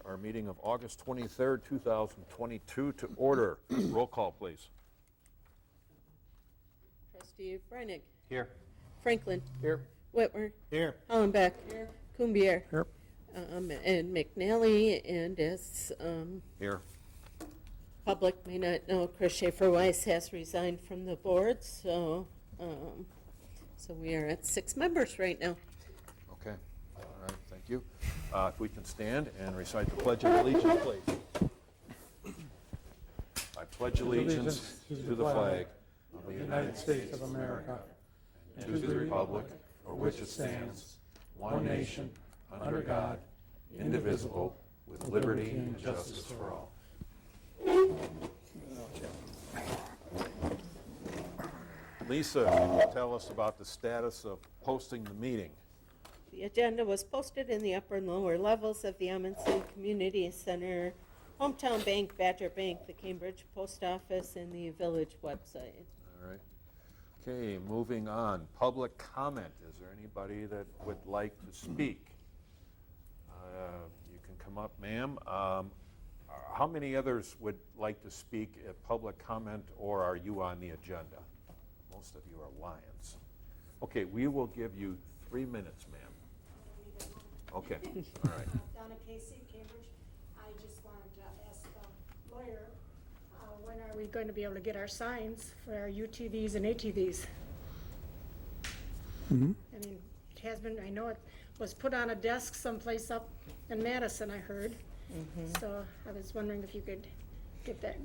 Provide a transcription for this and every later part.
Our meeting of August 23rd, 2022 to order. Roll call, please. Trustee Breinig. Here. Franklin. Here. Whitmer. Here. Hollenbeck. Kumbier. Here. And McNally, and as Here. public may not know, Chris Schaefer-Weiss has resigned from the board, so we are at 6 members right now. Okay. All right, thank you. If we can stand and recite the Pledge of Allegiance, please. I pledge allegiance to the flag of the United States of America and to the republic for which it stands, one nation, under God, indivisible, with liberty and justice for all. Lisa, can you tell us about the status of posting the meeting? The agenda was posted in the upper and lower levels of the Amundsen Community Center, Hometown Bank, Badger Bank, the Cambridge Post Office, and the village website. All right. Okay, moving on. Public comment. Is there anybody that would like to speak? You can come up, ma'am. How many others would like to speak at public comment, or are you on the agenda? Most of you are lions. Okay, we will give you 3 minutes, ma'am. Okay, all right. Donna Casey, Cambridge. I just wanted to ask the lawyer, when are we going to be able to get our signs for our UTVs and ATVs? I mean, it has been, I know it was put on a desk someplace up in Madison, I heard. So I was wondering if you could get that.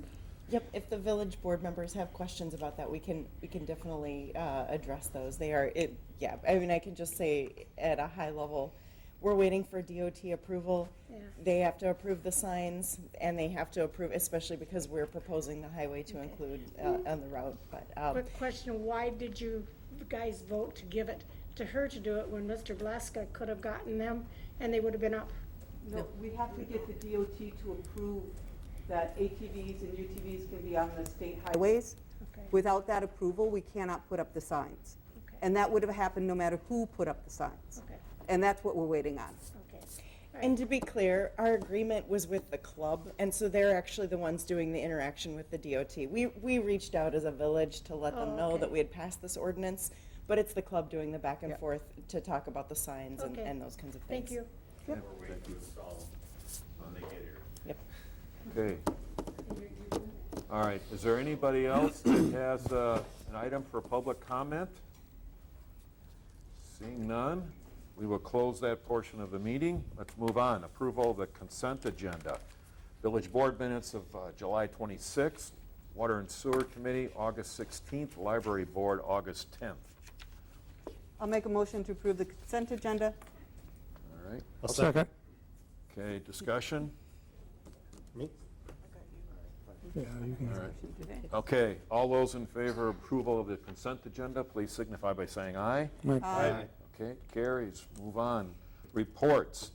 Yep, if the village board members have questions about that, we can definitely address those. Yeah, I mean, I can just say at a high level, we're waiting for DOT approval. Yeah. They have to approve the signs, and they have to approve, especially because we're proposing the highway to include on the route. But Quick question, why did you guys vote to give it to her to do it when Mr. Blaska could have gotten them and they would have been up? No, we have to get the DOT to approve that ATVs and UTVs can be on the state highways. Okay. Without that approval, we cannot put up the signs. Okay. And that would have happened no matter who put up the signs. Okay. And that's what we're waiting on. Okay. And to be clear, our agreement was with the club, and so they're actually the ones doing the interaction with the DOT. We reached out as a village to let them know okay. that we had passed this ordinance, but it's the club doing the back and Yeah. forth to talk about the signs Okay. and those kinds of things. Thank you. Thank you. Yep. Okay. All right, is there anybody else that has an item for public comment? Seeing none, we will close that portion of the meeting. Let's move on. Approval of the consent agenda. Village Board minutes of July 26th, Water and Sewer Committee, August 16th, Library Board, August 10th. I'll make a motion to approve the consent agenda. All right, A second. okay, discussion? Me? Yeah, you can. All right. Okay, all those in favor of approval of the consent agenda, please signify by saying aye. Aye. Okay, carries. Move on. Reports.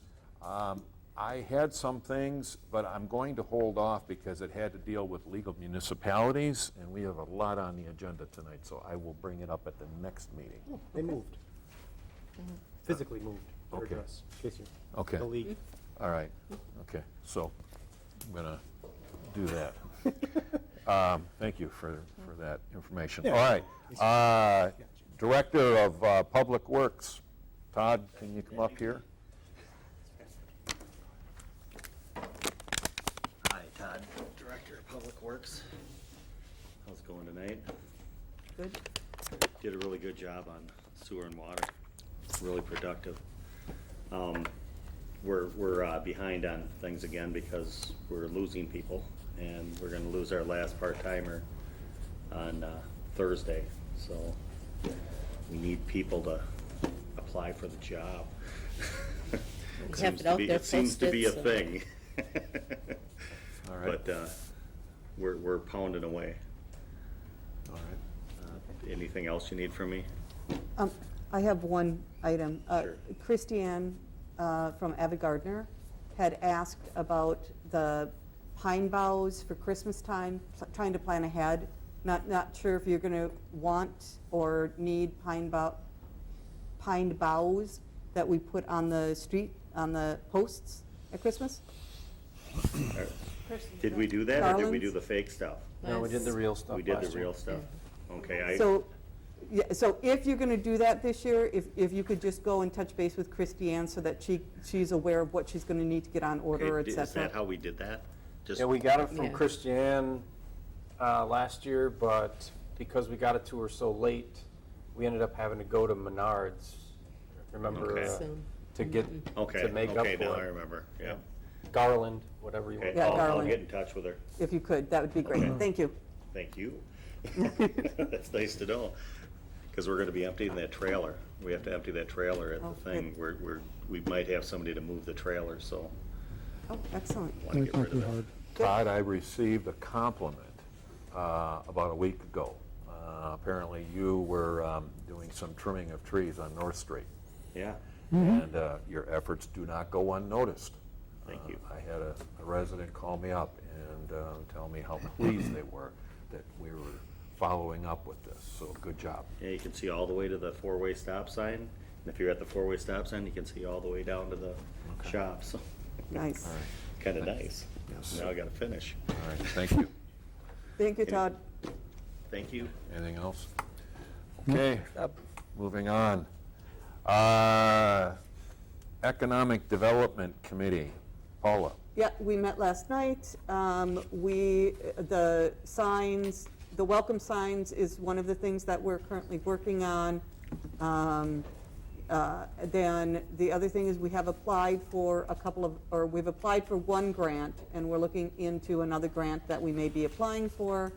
I had some things, but I'm going to hold off because it had to deal with legal municipalities, and we have a lot on the agenda tonight, so I will bring it up at the next meeting. They moved. Physically moved. Their Okay. address, in case you, Okay, the league. all right. Okay, so I'm going to do that. Thank you for that information. Yeah. All right. Director of Public Works, Todd, can you come up here? Hi, Todd, Director of Public Works. How's it going tonight? Good. Did a really good job on sewer and water. Really productive. We're behind on things again because we're losing people, and we're gonna lose our last part-timer on Thursday. So we need people to apply for the job. We have it out there It seems to be a posted, so- thing. All right. But we're pounding away. All right. Anything else you need from me? I have one item. Sure. Christiane from Avid Gardner had asked about the pine boughs for Christmas time, trying to plan ahead. Not sure if you're going to want or need pine boughs that we put on the street, on the posts at Christmas. Did we do that, or did we Garland's? do the fake stuff? No, we did the real stuff We did last the year. real stuff. Okay, So, yeah, so if you're gonna do that this year, if you could just go and touch base with Christiane so that she's aware of what she's gonna need to get on order, okay, et is that cetera. how we did that? Just Yeah, we got it from Yeah. Christiane last year, but because we got it to her so late, we ended up having to go to Menards, remember, Okay. So, to get, Okay, to make up okay, now I for it. remember, yeah. Garland, whatever you want. Okay, Yeah, I'll Garland. get in touch with her. If you could, that would be great. Thank you. Thank you. That's nice to know, because we're gonna be emptying that trailer. We have to empty that trailer at Oh, the thing. We might have somebody to move the trailer, so Oh, excellent. want to get rid of it. Todd, I received a compliment about a week ago. Apparently you were doing some trimming of trees on North Street, Yeah, and your efforts do not go unnoticed. Thank you. I had a resident call me up and tell me how pleased they were that we were following up with this, so good job. yeah, you can see all the way to the four-way stop sign. And if you're at the four-way stop sign, you can see all the way down to the shop, so Nice. kinda nice. Yes. Now I gotta finish. All right, thank you. Thank you, Todd. Thank you. Anything else? Okay, moving on. Economic Development Committee, Paula. Yeah, we met last night. The signs, the welcome signs is one of the things that we're currently working on. Then the other thing is we have applied for we've applied for one grant, and we're looking into another grant that we may be applying for,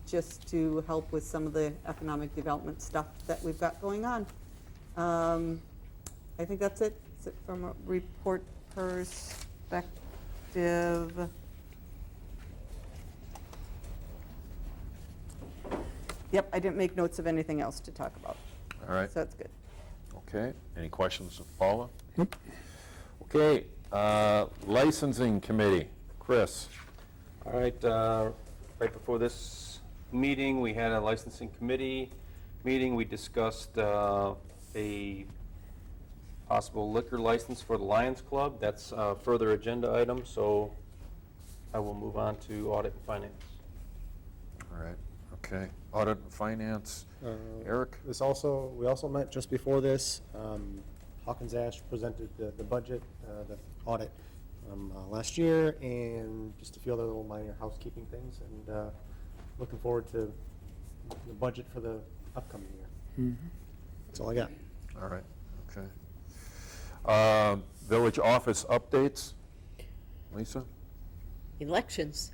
just to help with some of the economic development stuff that we've got going on. I think that's it. Is it from a report perspective? Yep, I didn't make notes of anything else to talk about, All right, so that's good. okay. Any questions of Paula? Okay, Licensing Committee, Chris. All right, right before this meeting, we had a licensing committee meeting. We discussed a possible liquor license for the Lions Club. That's a further agenda item, so I will move on to audit and finance. All right, okay. Audit and Finance, Eric? We also met just before this. Hawkins Ash presented the budget, the audit last year, and just a few other little minor housekeeping things, and looking forward to the budget for the upcoming year. That's all I got. All right, okay. Village office updates, Lisa? elections.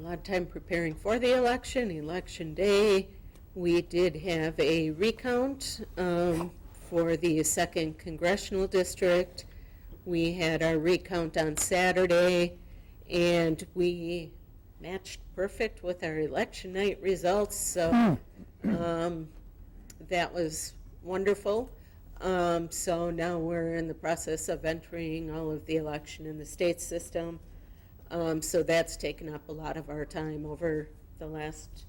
A lot of time preparing for the election day. We did have a recount for the 2nd Congressional District. We had our recount on Saturday, and we matched perfect with our election night results, so that was wonderful. So now we're in the process of entering all of the election in the state system. So that's taken up a lot of our time over the last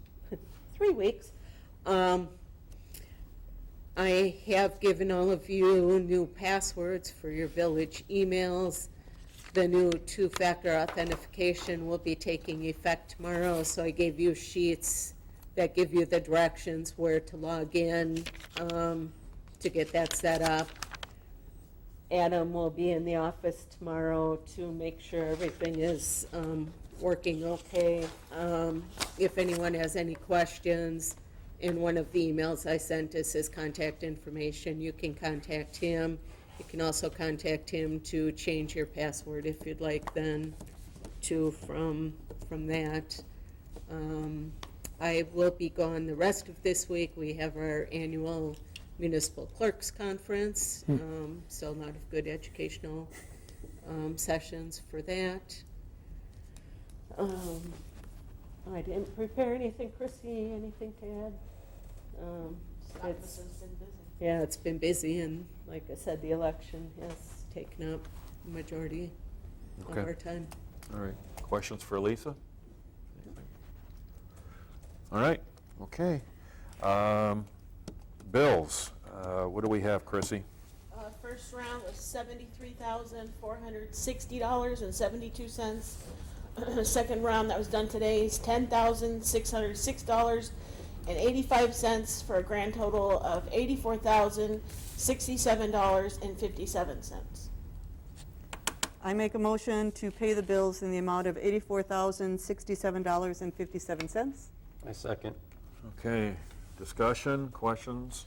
3 weeks. I have given all of you new passwords for your village emails. The new 2-factor authentication will be taking effect tomorrow, so I gave you sheets that give you the directions where to log in to get that set up. Adam will be in the office tomorrow to make sure everything is working okay. If anyone has any questions, in one of the emails I sent is his contact information. You can contact him. You can also contact him to change your password if you'd like then to from that. I will be gone the rest of this week. We have our annual Municipal Clerks Conference, so a lot of good educational sessions for that. I didn't prepare anything. Chrissy, anything to add? Yeah, it's been busy, and like I said, the election has taken up the majority of Okay. our time. All right, questions for Lisa? Anything? All right, okay. Bills, what do we have, Chrissy? For first round was $73,460.72. Second round that was done today is $10,606.85 for a grand total of $84,067.57. I make a motion to pay the bills in the amount of $84,067.57. I second. Okay, discussion, questions?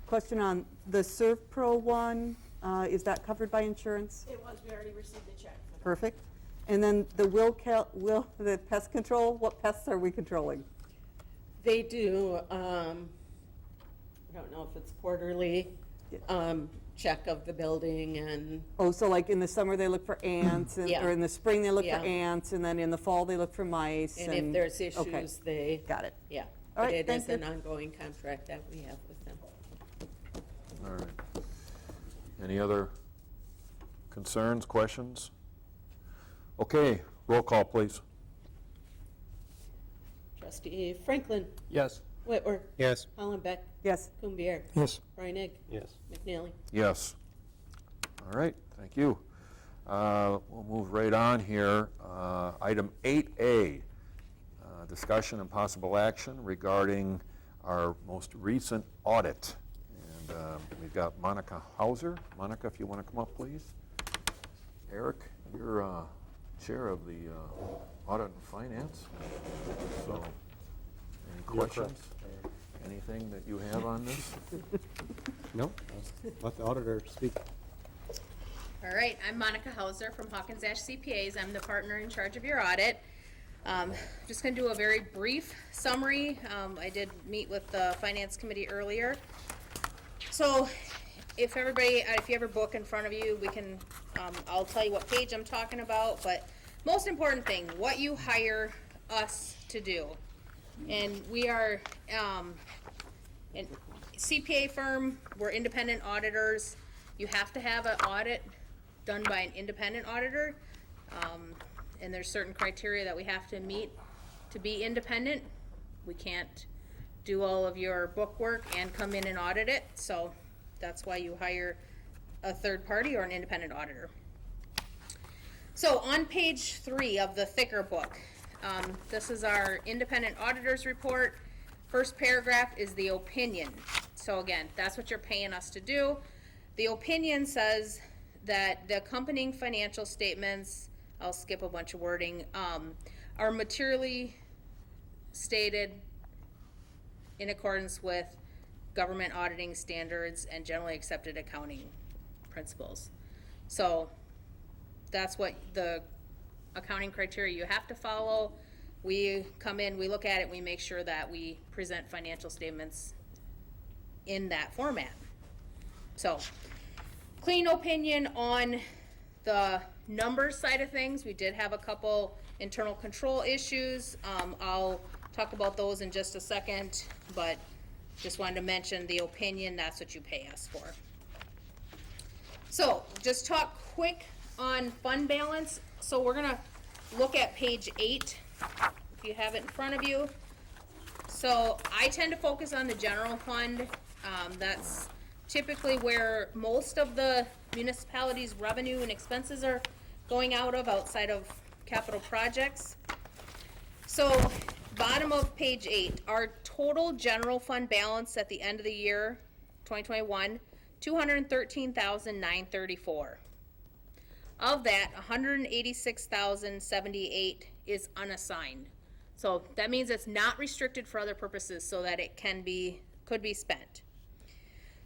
Question on the ServPro one, is that covered by insurance? It was, we already received the check for that. Perfect. And then the the pest control, what pests are we controlling? They do, I don't know if it's quarterly, check of the building and, Oh, so like in the summer they look for ants, Yeah. or in the spring they look for Yeah. ants, and then in the fall they look for mice? and if there's okay, issues, they, got it. yeah. All But right, it thank is you. an ongoing contract that we have with them. All right. Any other concerns, questions? Okay, roll call, please. Trustee Franklin, Yes. Whitwer, Yes. Hollenbeck, Yes. Kumbir, Yes. Reinig, Yes. McNally. Yes. All right, thank you. We'll move right on here. Item 8A, discussion and possible action regarding our most recent audit. And we've got Monica Hauser. Monica, if you want to come up, please. Eric, you're chair of the Audit and Finance. So, any questions? Anything that you have on this? No? Let the auditor speak. All right, I'm Monica Hauser from Hawkins Ash CPAs. I'm the partner in charge of your audit. Just going to do a very brief summary. I did meet with the Finance Committee earlier. So if you have a book in front of you, we can, I'll tell you what page I'm talking about, but most important thing, what you hire us to do. And we are a CPA firm, we're independent auditors. You have to have an audit done by an independent auditor. And there's certain criteria that we have to meet to be independent. We can't do all of your book work and come in and audit it, so that's why you hire a third party or an independent auditor. So on page 3 of the thicker book, this is our independent auditor's report. First paragraph is the opinion. So again, that's what you're paying us to do. The opinion says that the accompanying financial statements, I'll skip a bunch of wording, are materially stated in accordance with government auditing standards and generally accepted accounting principles. So that's what the accounting criteria you have to follow. We come in, we look at it, we make sure that we present financial statements in that format. So, clean opinion on the numbers side of things. We did have a couple internal control issues. I'll talk about those in just a second, but just wanted to mention the opinion, that's what you pay us for. So, just talk quick on fund balance. So we're gonna look at page 8, if you have it in front of you. So I tend to focus on the general fund. That's typically where most of the municipalities' revenue and expenses are going out of, outside of capital projects. So bottom of page 8, our total general fund balance at the end of the year, 2021, $213,934. Of that, $186,078 is unassigned. So that means it's not restricted for other purposes so that it could be spent.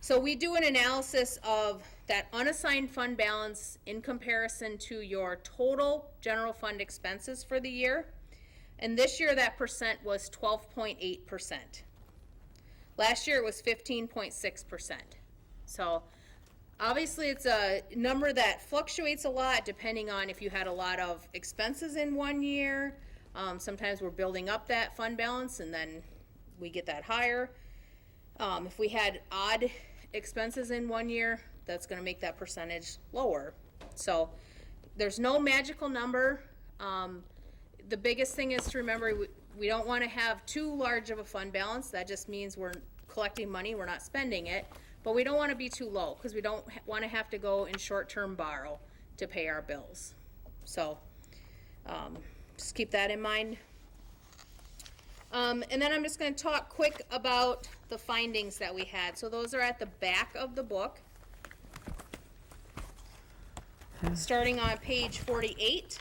So we do an analysis of that unassigned fund balance in comparison to your total general fund expenses for the year. And this year that percent was 12.8%. Last year it was 15.6%. So obviously it's a number that fluctuates a lot depending on if you had a lot of expenses in one year. Sometimes we're building up that fund balance and then we get that higher. If we had odd expenses in one year, that's gonna make that percentage lower. So there's no magical number. The biggest thing is to remember, we don't wanna have too large of a fund balance. That just means we're collecting money, we're not spending it. but we don't want to be too low, because we don't want to have to go in short-term borrow to pay our bills. So, just keep that in mind. And then I'm just gonna talk quick about the findings that we had. So those are at the back of the book. Starting on page 48.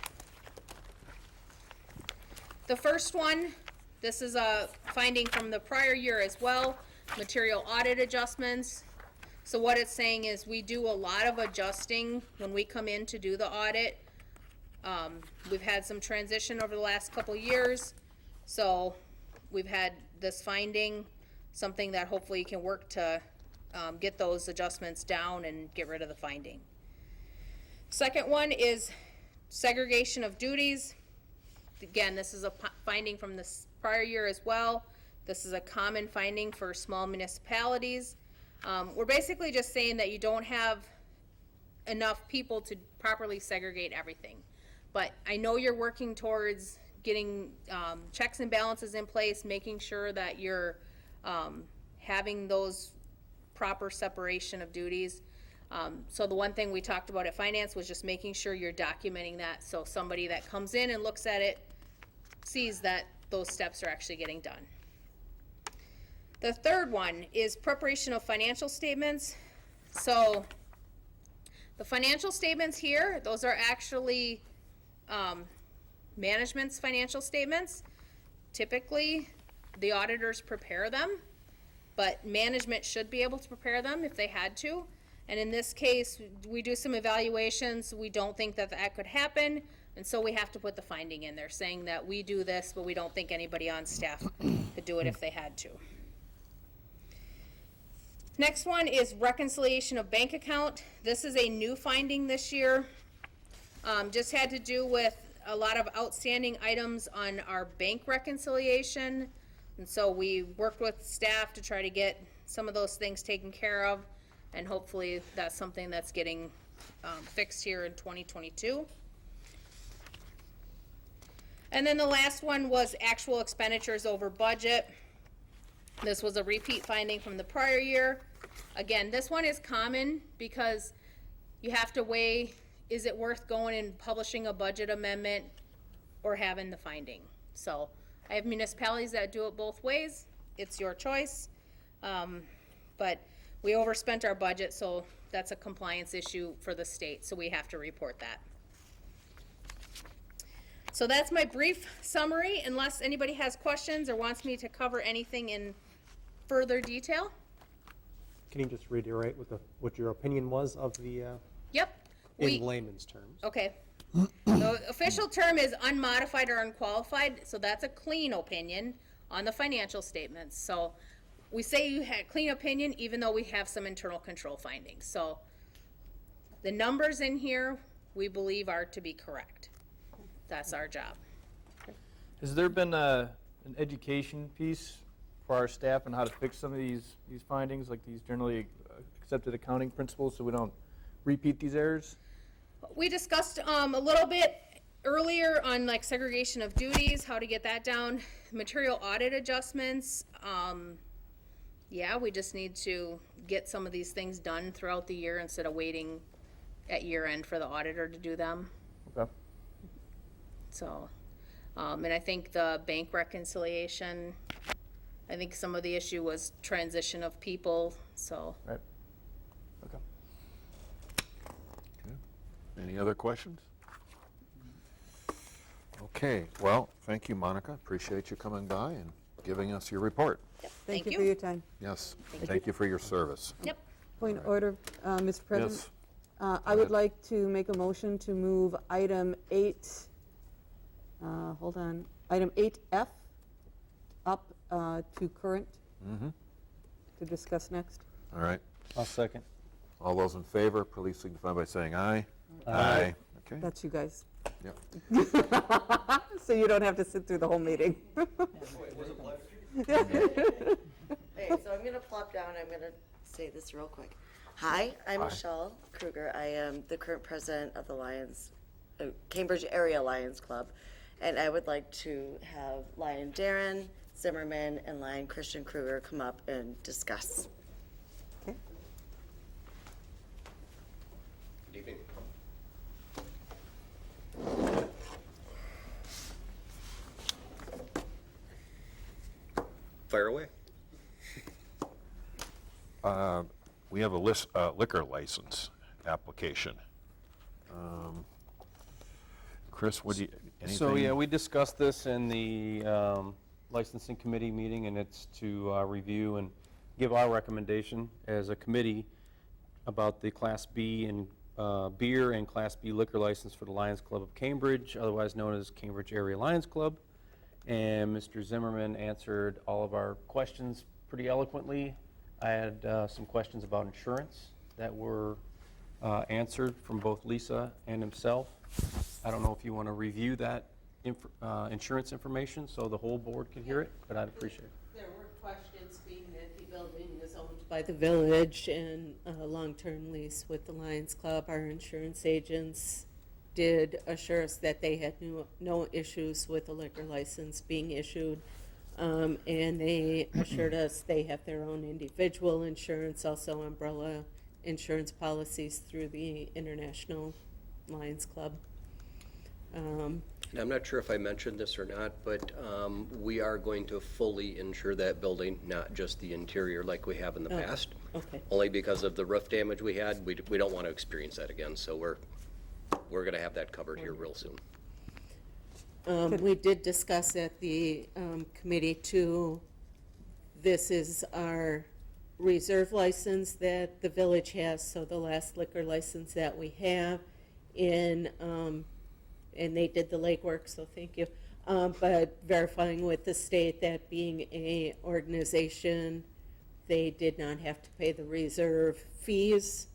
The first one, this is a finding from the prior year as well, material audit adjustments. So what it's saying is we do a lot of adjusting when we come in to do the audit. We've had some transition over the last couple years, so we've had this finding, something that hopefully can work to get those adjustments down and get rid of the finding. Second one is segregation of duties. Again, this is a finding from this prior year as well. This is a common finding for small municipalities. We're basically just saying that you don't have enough people to properly segregate everything. But I know you're working towards getting checks and balances in place, making sure that you're having those proper separation of duties. So the one thing we talked about at finance was just making sure you're documenting that, so somebody that comes in and looks at it sees that those steps are actually getting done. The third one is preparation of financial statements. So the financial statements here, those are actually management's financial statements. Typically, the auditors prepare them, but management should be able to prepare them if they had to. And in this case, we do some evaluations. We don't think that that could happen, and so we have to put the finding in there saying that we do this, but we don't think anybody on staff could do it if they had to. Next one is reconciliation of bank account. This is a new finding this year. Just had to do with a lot of outstanding items on our bank reconciliation. And so we worked with staff to try to get some of those things taken care of. And hopefully that's something that's getting fixed here in 2022. And then the last one was actual expenditures over budget. This was a repeat finding from the prior year. Again, this one is common because you have to weigh, is it worth going and publishing a budget amendment or having the finding? So I have municipalities that do it both ways. It's your choice. But we overspent our budget, so that's a compliance issue for the state, so we have to report that. So that's my brief summary, unless anybody has questions or wants me to cover anything in further detail. Can you just reiterate what your opinion was of the, Yep. in layman's terms? Okay. The official term is unmodified or unqualified, so that's a clean opinion on the financial statements. So we say you had clean opinion even though we have some internal control findings. So the numbers in here, we believe are to be correct. That's our job. Has there been an education piece for our staff on how to fix some of these findings, like these generally accepted accounting principles, so we don't repeat these errors? We discussed a little bit earlier on like segregation of duties, how to get that down, material audit adjustments. Yeah, we just need to get some of these things done throughout the year instead of waiting at year end for the auditor to do them. Okay. So, and I think the bank reconciliation, I think some of the issue was transition of people, so. Right. Okay. Any other questions? Okay, well, thank you, Monica. Appreciate you coming by and giving us your report. Thank you you. for your time. Yes, thank you for your service. Yep. Point of order, Mr. President. Yes. I would like to make a motion to move item 8, item 8F up to current to discuss next. All right. I'll second. All those in favor, please signify by saying aye. Aye. Okay. That's you guys. Yep. So you don't have to sit through the whole meeting. Hey, so I'm gonna plop down, I'm gonna say this real quick. Hi, I'm Michelle Kruger. I am the current president of the Cambridge Area Lions Club. And I would like to have Lion Darren Zimmerman and Lion Christian Kruger come up and discuss. Okay. Good evening. Fire away. We have a liquor license application. Chris, what do you, anything? So, yeah, we discussed this in the licensing committee meeting, and it's to review and give our recommendation as a committee about the Class B and beer and Class B liquor license for the Lions Club of Cambridge, otherwise known as Cambridge Area Lions Club. And Mr. Zimmerman answered all of our questions pretty eloquently. I had some questions about insurance that were answered from both Lisa and himself. I don't know if you want to review that insurance information so the whole board can hear it, but I'd appreciate it. There were questions being that the building is owned by the village and a long-term lease with the Lions Club. Our insurance agents did assure us that they had no issues with the liquor license being issued. And they assured us they have their own individual insurance, also umbrella insurance policies through the International Lions Club. And I'm not sure if I mentioned this or not, but we are going to fully insure that building, not just the interior like we have in the past. Okay. Only because of the roof damage we had, we don't want to experience that again, so we're going to have that covered here real soon. We did discuss at the committee too, this is our reserve license that the village has, so the last liquor license that we have in, and they did the legwork, so thank you. But verifying with the state that being a organization, they did not have to pay the reserve fees.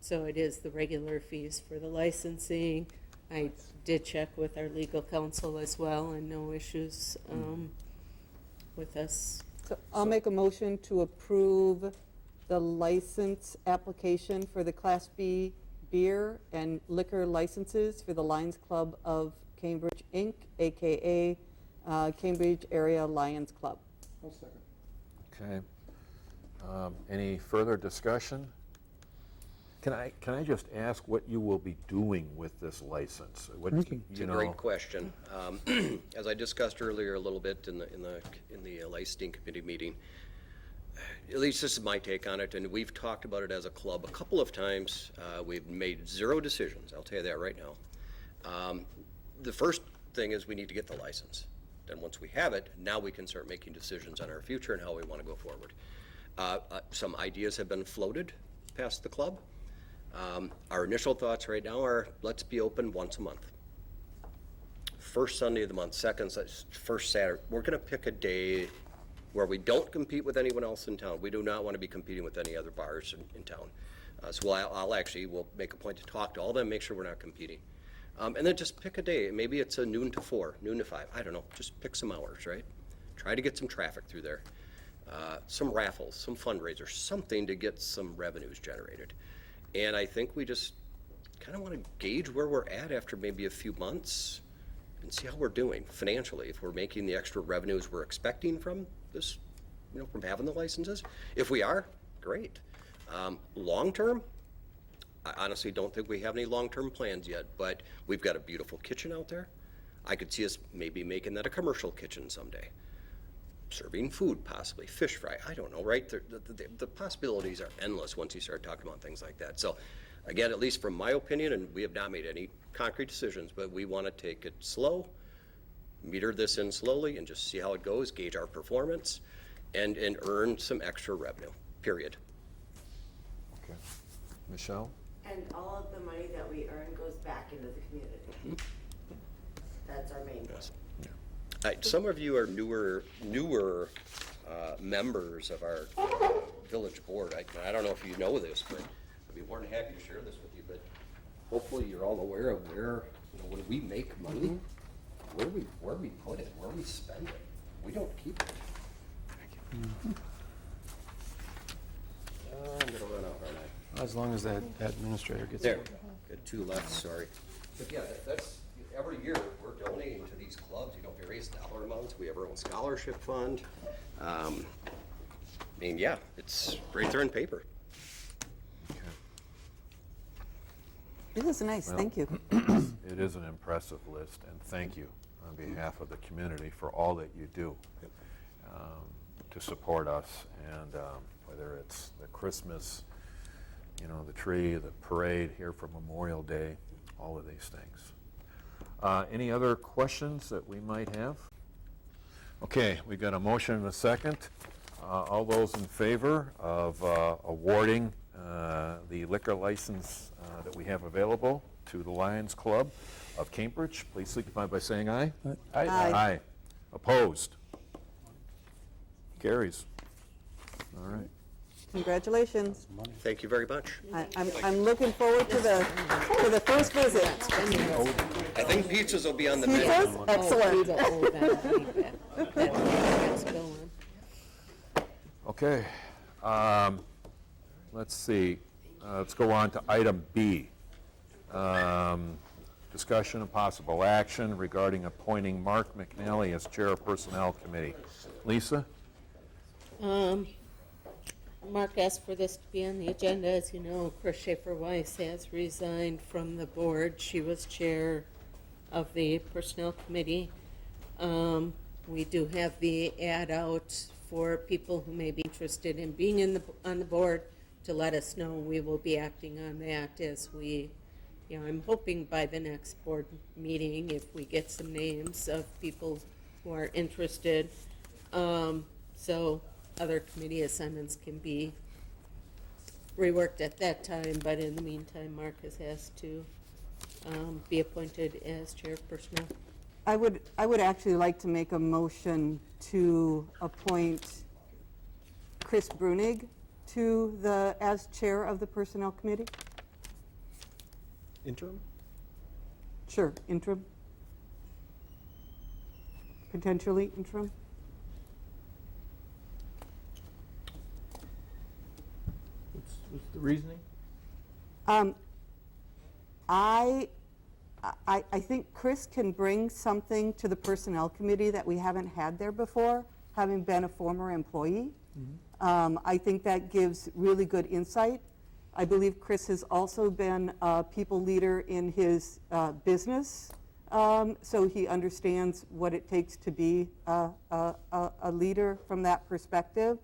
So it is the regular fees for the licensing. I did check with our legal counsel as well, and no issues with us. So I'll make a motion to approve the license application for the Class B beer and liquor licenses for the Lions Club of Cambridge, Inc., AKA Cambridge Area Lions Club. Okay. Any further discussion? Can I just ask what you will be doing with this license? What, It's a great question. As I discussed earlier a little bit in the licensing committee meeting, at least this is my take on it, and we've talked about it as a club a couple of times. We've made 0 decisions, I'll tell you that right now. The first thing is we need to get the license. Then once we have it, now we can start making decisions on our future and how we want to go forward. Some ideas have been floated past the club. Our initial thoughts right now are, let's be open once a month. First Sunday of the month, first Saturday. We're going to pick a day where we don't compete with anyone else in town. We do not want to be competing with any other bars in town. So we'll make a point to talk to all of them, make sure we're not competing. And then just pick a day. Maybe it's a noon to 4, noon to 5. I don't know. Just pick some hours, right? Try to get some traffic through there. Some raffles, some fundraisers, something to get some revenues generated. And I think we just kind of want to gauge where we're at after maybe a few months and see how we're doing financially, if we're making the extra revenues we're expecting from this, from having the licenses. If we are, great. Long-term, I honestly don't think we have any long-term plans yet, but we've got a beautiful kitchen out there. I could see us maybe making that a commercial kitchen someday. Serving food, possibly, fish fry, I don't know, right? The possibilities are endless once you start talking about things like that. So, again, at least from my opinion, and we have not made any concrete decisions, but we want to take it slow, meter this in slowly, and just see how it goes, gauge our performance, and earn some extra revenue, period. Okay. Michelle? And all of the money that we earn goes back into the community. That's our main goal. Yes. Some of you are newer members of our village board. I don't know if you know this, but I'd be more than happy to share this with you. But hopefully you're all aware of where, when we make money, where we put it, where we spend it. We don't keep it. I'm gonna run out, aren't I? As long as that administrator gets There, it. got 2 left, sorry. But yeah, that's, every year, we're donating to these clubs, various dollar amounts. We have our own scholarship fund. Yeah, it's right there in paper. Okay. It is nice, Well, thank you. It is an impressive list, and thank you on behalf of the community for all that you do to support us, and whether it's the Christmas, the tree, the parade here for Memorial Day, all of these things. Any other questions that we might have? Okay, we got a motion and a second. All those in favor of awarding the liquor license that we have available to the Lions Club of Cambridge, please signify by saying aye. Aye. Aye. Opposed? Carries. All right. Congratulations. Thank you very much. I'm looking forward to the first visit. I think pizzas will be on the menu. Pizzas? Excellent. Okay. Let's see. Let's go on to item B. Discussion and possible action regarding appointing Mark McNally as Chair of Personnel Committee. Lisa? Mark asked for this to be on the agenda. As you know, Chris Schaefer-Weiss has resigned from the board. She was chair of the Personnel Committee. We do have the ad out for people who may be interested in being on the board to let us know. We will be acting on that as we, I'm hoping by the next board meeting, if we get some names of people who are interested. So other committee assignments can be reworked at that time, but in the meantime, Mark has asked to be appointed as chair of personnel. I would actually like to make a motion to appoint Chris Brunig as chair of the Personnel Committee. Interim? Sure, interim. Potentially interim. What's the reasoning? I think Chris can bring something to the Personnel Committee that we haven't had there before, having been a former employee. I think that gives really good insight. I believe Chris has also been a people leader in his business, so he understands what it takes to be a leader from that perspective.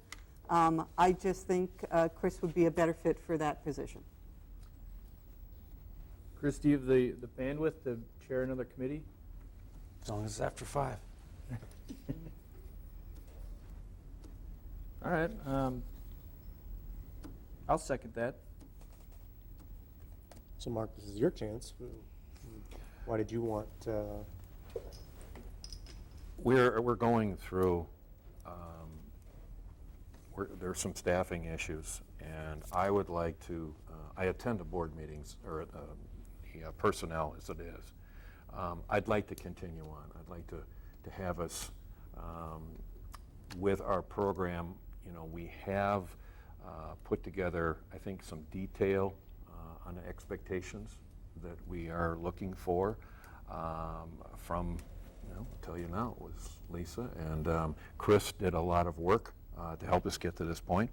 I just think Chris would be a better fit for that position. Chris, do you have the bandwidth to chair another committee? As long as it's after 5. All right. I'll second that. So Mark, this is your chance. Why did you want, We're going through, there's some staffing issues, and I would like to, I attend the board meetings, or the personnel as it is. I'd like to continue on. I'd like to have us, with our program, we have put together, I think, some detail on the expectations that we are looking for from, I'll tell you now, it was Lisa, and Chris did a lot of work to help us get to this point.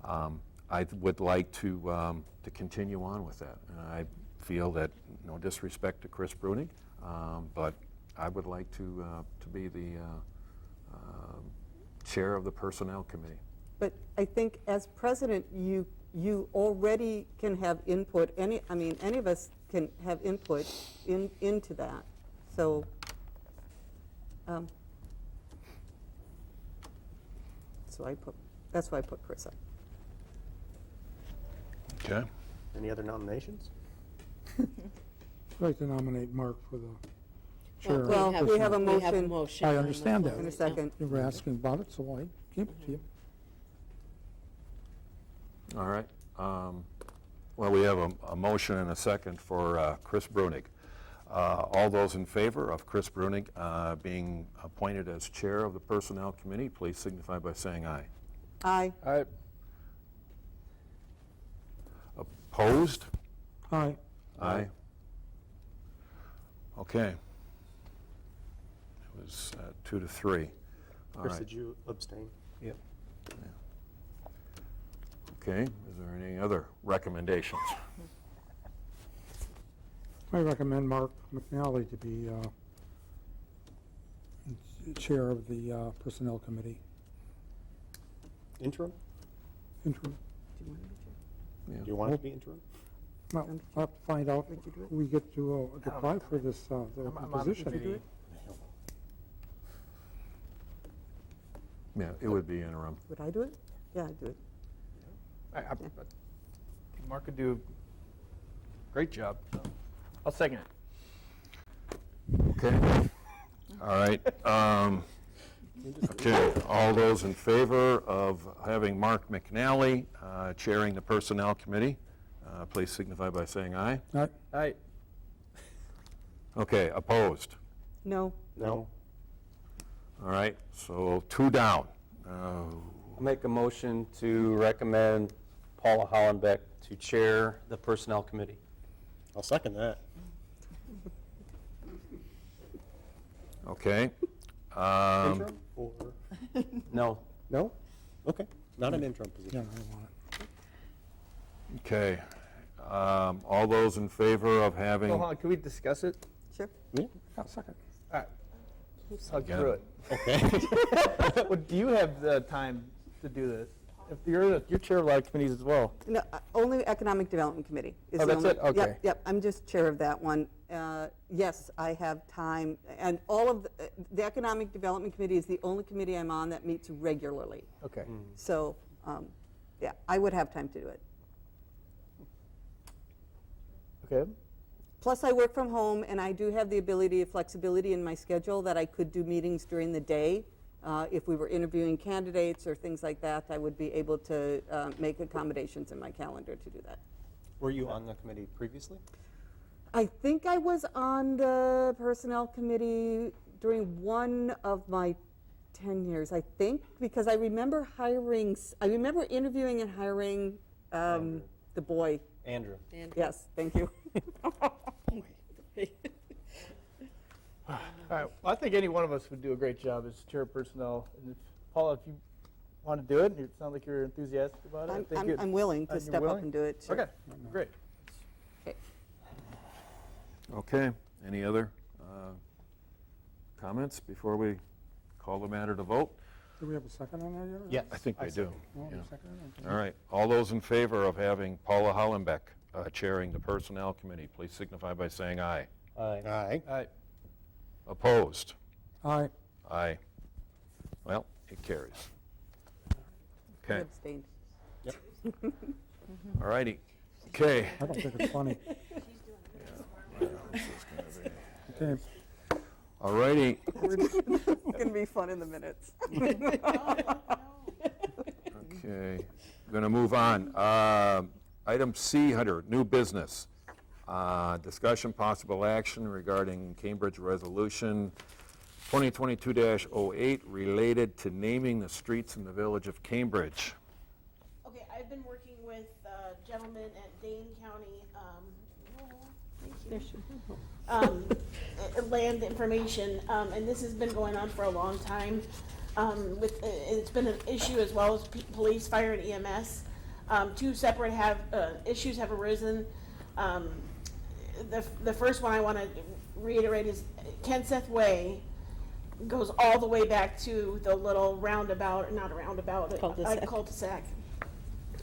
I would like to continue on with that. And I feel that, no disrespect to Chris Brunig, but I would like to be the chair of the Personnel Committee. But I think as president, you already can have input. Any of us can have input into that. So that's why I put Chris up. Okay. any other nominations? I'd like to nominate Mark for the chair. Well, we have a motion. I understand that. In a second. You were asking about it, so I gave it to you. All right. Well, we have a motion and a second for Chris Brunig. All those in favor of Chris Brunig being appointed as chair of the Personnel Committee, please signify by saying aye. Aye. Aye. Opposed? Aye. Aye. Okay. It was 2-3. All Chris, right. did you abstain? Yep. Okay, is there any other recommendations? I recommend Mark McNally to be chair of the Personnel Committee. Interim? Interim. Do you want it to be interim? Well, I'll have to find out who we get to apply for this the I'm on the position. committee. Yeah, it would be interim. Would I do it? Yeah, I'd do it. I think Mark could do a great job. So I'll second it. Okay. All right. Okay, all those in favor of having Mark McNally chairing the Personnel Committee, please signify by saying aye. Aye. Aye. Okay, opposed? No. No. All right, so 2 down. I'll make a motion to recommend Paula Hollenbeck to chair the Personnel Committee. I'll second that. Okay. Interim or? No. No? Okay, not an interim Yeah, position. I want it. Okay. All those in favor of having... Hold on, can we discuss it? Sure. Yeah. I'll second. All right. I'll Again. through it. Okay. Well, do you have the time to do this? If you're chair of a lot of committees as well. No, only Economic Development Committee. is Oh, the that's only- it? Okay. Yep, yep, I'm just chair of that one. Yes, I have time, and all of, the Economic Development Committee is the only committee I'm on that meets regularly. Okay. So, yeah, I would have time to do it. Okay. Plus, I work from home, and I do have the ability of flexibility in my schedule that I could do meetings during the day. If we were interviewing candidates or things like that, I would be able to make accommodations in my calendar to do that. Were you on the committee previously? I think I was on the Personnel Committee during one of my tenures, I think, because I remember interviewing and hiring the boy. Andrew. Yes, thank you. All right. Well, I think any one of us would do a great job as chair of personnel. And if, Paula, if you want to do it, it sounds like you're enthusiastic about it. I think you'd- I'm willing you're to step up willing? and do it. Sure. Okay, great. Okay, any other comments before we call the matter to vote? Do we have a second on that yet? or- Yes. I think we do. Oh, yeah. a second? Okay. All right, all those in favor of having Paula Hollenbeck chairing the Personnel Committee, please signify by saying aye. Aye. Aye. All right. Opposed? Aye. Aye. Well, it carries. I Okay, abstained. all righty. Okay. I don't think it's funny. Okay. All righty. It's going to be fun in the minutes. Okay, going to move on. Item C, Hunter, new business. Discussion possible action regarding Cambridge Resolution 2022-08 related to naming the streets in the village of Cambridge. Okay, I've been working with a gentleman at Dane County, land information, and this has been going on for a long time. It's been an issue as well as police, fire, and EMS. Two separate issues have arisen. The first one I want to reiterate is Kenseth Way goes all the way back to the little roundabout, not a roundabout, cul-de-sac.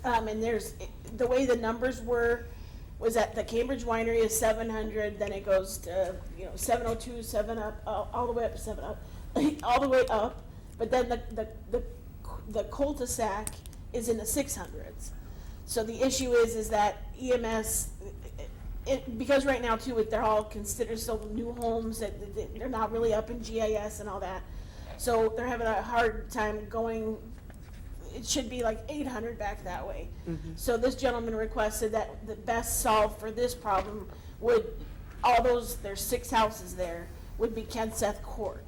And there's, the way the numbers was that the Cambridge Winery is 700, then it goes to, 702, 7 up, all the way up to 7 up, all the way up. But then the cul-de-sac is in the 600s. So the issue is that EMS, because right now too, they're all considered still new homes, that they're not really up in GIS and all that. So they're having a hard time going, it should be like 800 back that way. So this gentleman requested that the best solve for this problem would, there's 6 houses there, would be Kenseth Court.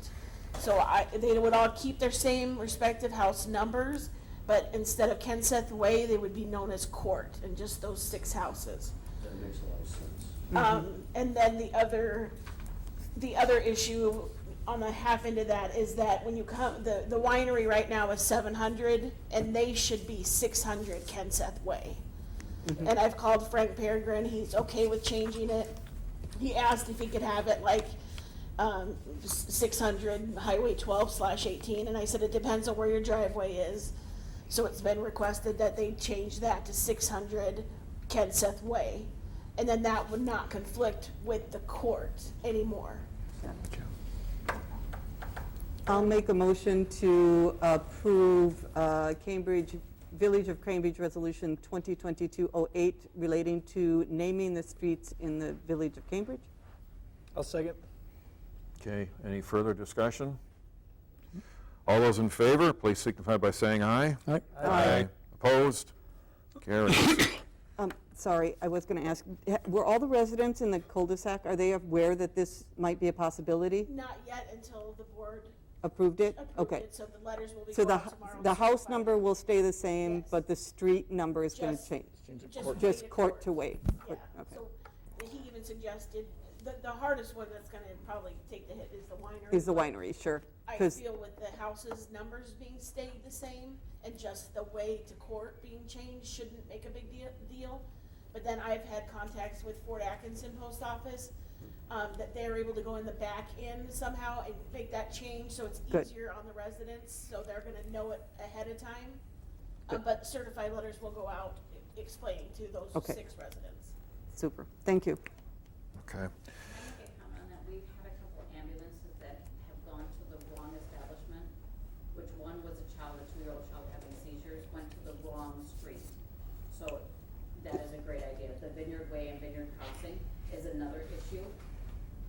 So they would all keep their same respective house numbers, but instead of Kenseth Way, they would be known as Court, and just those 6 houses. That makes a lot of sense. And then the other issue on the half end of that is that when you come, the winery right now is 700, and they should be 600 Kenseth Way. And I've called Frank Peregrine, he's okay with changing it. he asked if he could have it like 600 Highway 12/18, and I said it depends on where your driveway is. So it's been requested that they change that to 600 Kenseth Way, and then that would not conflict with the court anymore. I'll make a motion to approve Cambridge, Village of Cambridge Resolution 2022-08 relating to naming the streets in the Village of Cambridge. I'll second. Okay, any further discussion? All those in favor, please signify by saying aye. Aye. Aye. Opposed? Carries. Sorry, I was going to ask, were all the residents in the cul-de-sac, are they aware that this might be a possibility? Not yet until the board Approved it? approved Okay. it, so the letters will be So going out tomorrow. the house certified. number will stay the same, Yes. but the street number is going to Just- change? Just Just way to court to way? Yeah, Okay. so he even suggested, the hardest one that's gonna probably take the hit is the winery. Is the winery, sure. I 'Cause- feel with the houses' numbers being stayed the same and just the way to court being changed shouldn't make a big deal. But then I've had contacts with Fort Atkinson Post Office, that they're able to go in the back end somehow and make that change, so it's Good. easier on the residents, so they're gonna know it ahead of time. But certified letters will go out explaining to those Okay. 6 residents. Super, thank you. Okay. Can I make a comment on that? We've had a couple ambulances that have gone to the wrong establishment, which one was a child, a 2-year-old child having seizures, went to the wrong street. So that is a great idea. The Vineyard Way and Vineyard Crossing is another issue,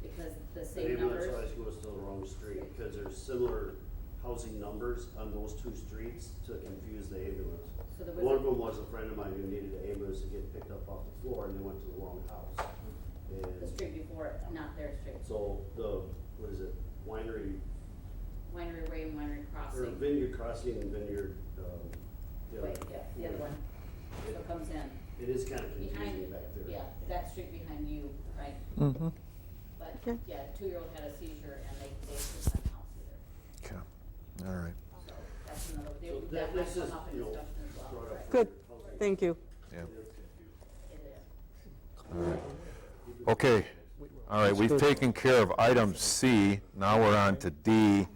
because the same numbers. Ambulance always goes to the wrong street, because there's similar housing numbers on those 2 streets to confuse the ambulance. So there was One a- of them was a friend of mine who needed an ambulance to get picked up off the floor, and they went to the wrong house. The And street before it, not their street. so the, what is it, Winery, Winery Way and Winery or Crossing. Vineyard Crossing and Vineyard, the other. Wait, yeah, the other one. So it comes in. It is kind of Behind, confusing back there. yeah, that street behind you, right? Mm-hmm. But, Okay. yeah, a 2-year-old had a seizure and they took my house either. Okay, all right. So that's another, So that might this come is, up in you know, discussion as well. brought up. Good, thank you. Yeah, It is. all right. Okay, all right, we've taken care of item C. Now we're on to D.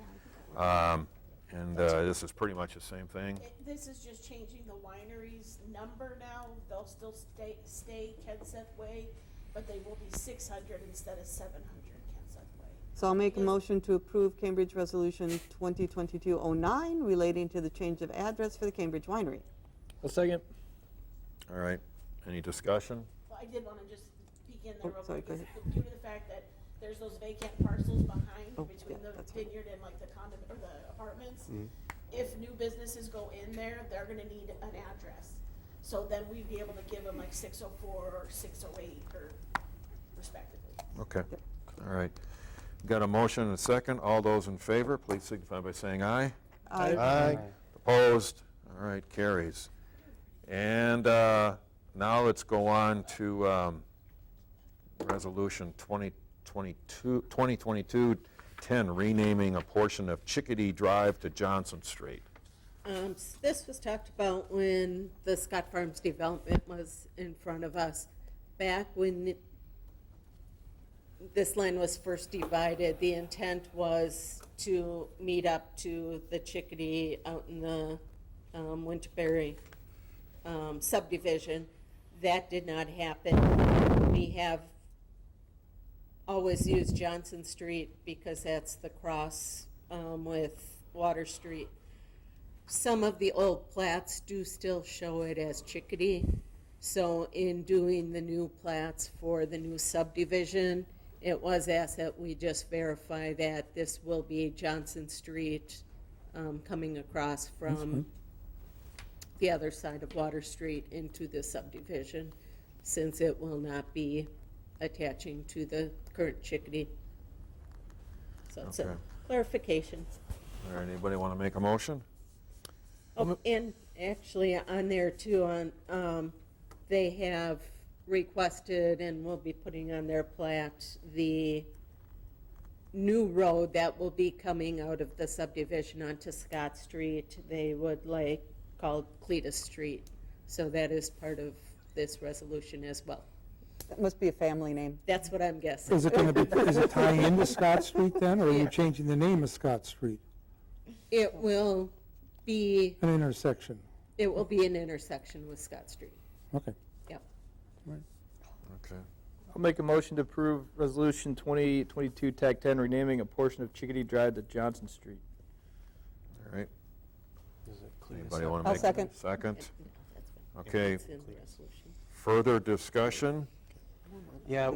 And this is pretty much the same thing. This is just changing the winery's number now. They'll still stay Kenseth Way, but they will be 600 instead of 700 Kenseth Way. So I'll make a motion to approve Cambridge Resolution 2022-09 relating to the change of address for the Cambridge Winery. I'll second. All right, any discussion? Well, I did want to just peek in Oh, there real sorry, quick. go is Due to the fact that there's those vacant parcels behind Oh, between yeah, the that's fine. vineyard and like the or the apartments. Mm-hmm. If new businesses go in there, they're gonna need an address. So then we'd be able to give them like 604 or 608 or respectively. Okay, all right. Got a motion and a second. All those in favor, please signify by saying aye. Aye. Opposed? All right, carries. And now let's go on to Resolution 2022-10, renaming a portion of Chickadee Drive to Johnson Street. This was talked about when the Scott Farms development was in front of us. Back when this land was first divided, the intent was to meet up to the Chickadee out in the Winterberry subdivision. That did not happen. We have always used Johnson Street because that's the cross with Water Street. Some of the old plats do still show it as Chickadee. So in doing the new plats for the new subdivision, it was asked that we just verify that this will be Johnson Street coming across from the other side of Water Street into the subdivision, since it will not be attaching to the current Chickadee. So it's Okay. a clarification. All right, anybody want to make a motion? Oh, and actually on there too, they have requested and will be putting on their plat the new road that will be coming out of the subdivision onto Scott Street. They would like called Cletus Street. So that is part of this resolution as well. That must be a family name. That's what I'm guessing. Is it going to be, is it tying into Scott Street then, or are you changing the name of Scott Street? It will be, An intersection? it will be an intersection with Scott Street. Okay. Yep. Okay. I'll make a motion to approve Resolution 2022 TAC 10, renaming a portion of Chickadee Drive to Johnson Street. All right. Is it clear? Anybody want to I'll make? second. Second? That's fine. Okay, It's in the resolution. further discussion? Yeah,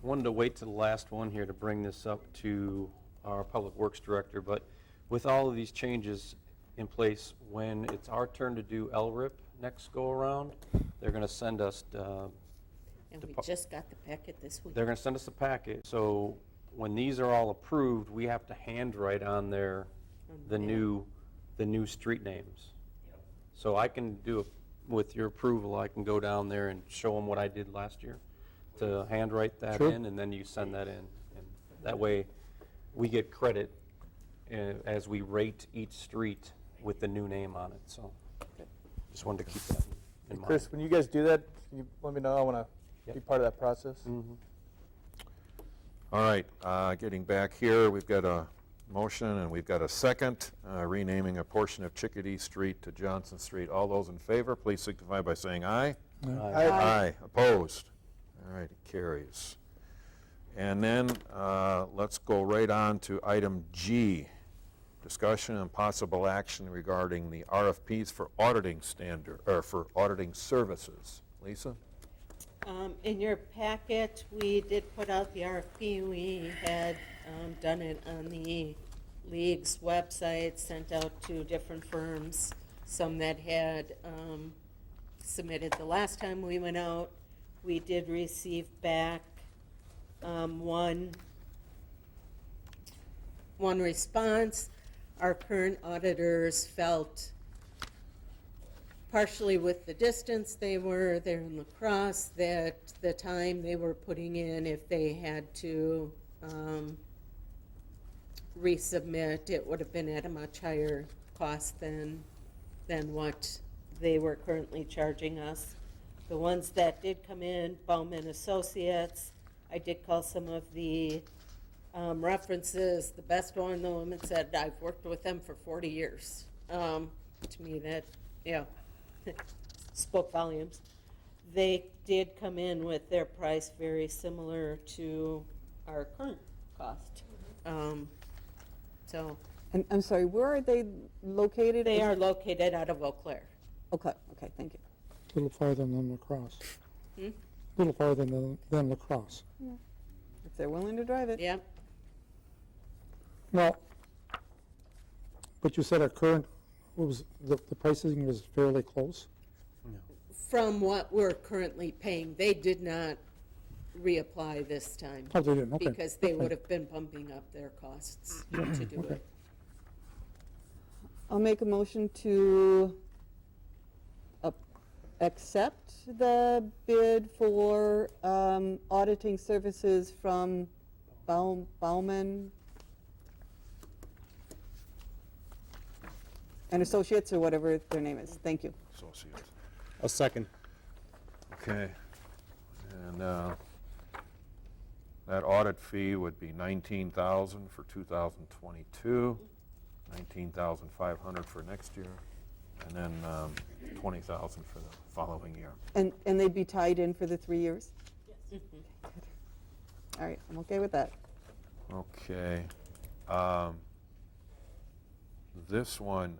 wanted to wait to the last one here to bring this up to our Public Works Director, but with all of these changes in place, when it's our turn to do LRIP next go-around, they're going to send us, And we just got the packet this week. they're going to send us a packet. So when these are all approved, we have to handwrite on there the new street names. So I can do it, with your approval, I can go down there and show them what I did last year to handwrite that Sure. in, and then you send that in. And that way, we get credit as we rate each street with the new name on it, so just wanted to keep that in mind. Chris, when you guys do that, can you let me know? I want to be part of that process. All right, getting back here, we've got a motion and we've got a second, renaming a portion of Chickadee Street to Johnson Street. All those in favor, please signify by saying aye. Aye. Opposed? All right, it carries. And then let's go right on to item G, discussion and possible action regarding the RFPs for auditing standard, or for auditing services. Lisa? In your packet, we did put out the RFP. We had done it on the league's website, sent out to different firms, some that had submitted the last time we went out. We did receive back one response. Our current auditors felt, partially with the distance they were, they're in La Crosse, that the time they were putting in, if they had to resubmit, it would have been at a much higher cost than what they were currently charging us. The ones that did come in, Bauman Associates, I did call some of the references. The best one, the woman said, I've worked with them for 40 years. To me, that, spoke volumes. They did come in with their price very similar to our current cost. So And I'm sorry, where are they located? they are located out of Eau Claire. Okay, thank you. A little farther than La Crosse. Hmm? A little farther than La Crosse. If they're willing to drive it. Yep. Well, but you said our current, what was, the pricing was fairly close? From what we're currently paying, they did not reapply this time. Oh, they didn't, okay. Because they Okay. would have been bumping up their costs to do Okay. it. I'll make a motion to accept the bid for auditing services from Bauman and Associates, or whatever their name is. Thank you. Associates. A second. Okay. And that audit fee would be $19,000 for 2022, $19,500 for next year, and then $20,000 for the following year. And they'd be tied in for the 3 years? Mhm. All right, I'm okay with that. Okay. This one,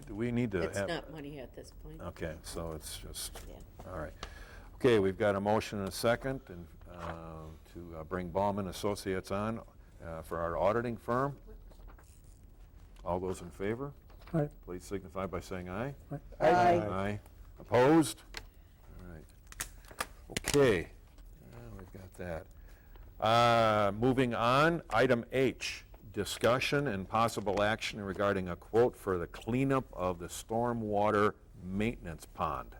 do we need to It's have? not money at this point. Okay, so it's just, Yeah. all right. Okay, we've got a motion and a second and to bring Bauman Associates on for our auditing firm. All those in favor? Aye. Please signify by saying aye. Aye. Aye. Opposed? All right. Okay, we've got that. Moving on, item H, discussion and possible action regarding a quote for the cleanup of the stormwater maintenance pond.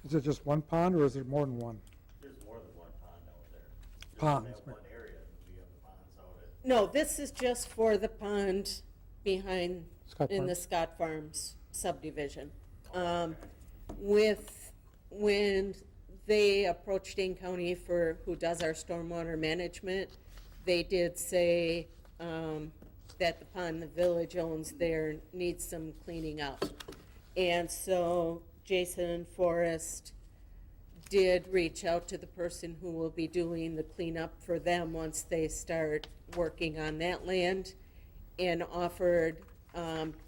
Is it just one pond, or is there more than one? There's more than one pond out there. Just Ponds, in that right. one area, we have the ponds out at. No, this is just for the pond behind, Scott in the Farms. Scott Farms subdivision. When they approached Dane County who does our stormwater management. They did say that the pond the village owns there needs some cleaning up. And so Jason Forrest did reach out to the person who will be doing the cleanup for them once they start working on that land, and offered,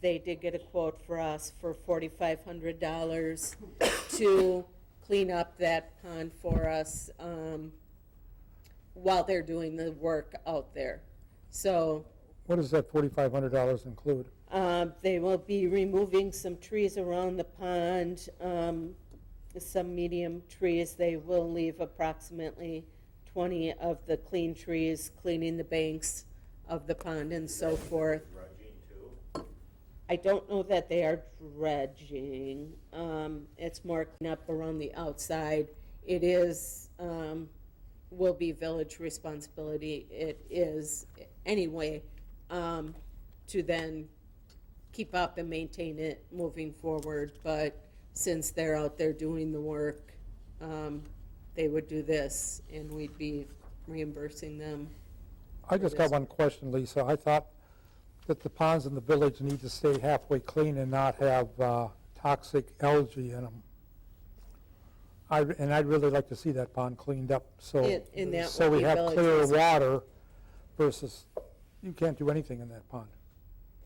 they did get a quote for us for $4,500 to clean up that pond for us while they're doing the work out there. So What does that $4,500 include? they will be removing some trees around the pond, some medium trees. They will leave approximately 20 of the clean trees, cleaning the banks of the pond and so forth. I don't know that they are dredging. It's more cleanup around the outside. It is, will be village responsibility. It is anyway, to then keep up and maintain it moving forward. But since they're out there doing the work, they would do this and we'd be reimbursing them. I just got one question, Lisa. I thought that the ponds in the village need to stay halfway clean and not have toxic algae in them. And I'd really like to see that pond cleaned up, so And that so would we be have village clear responsibility. water versus, you can't do anything in that pond.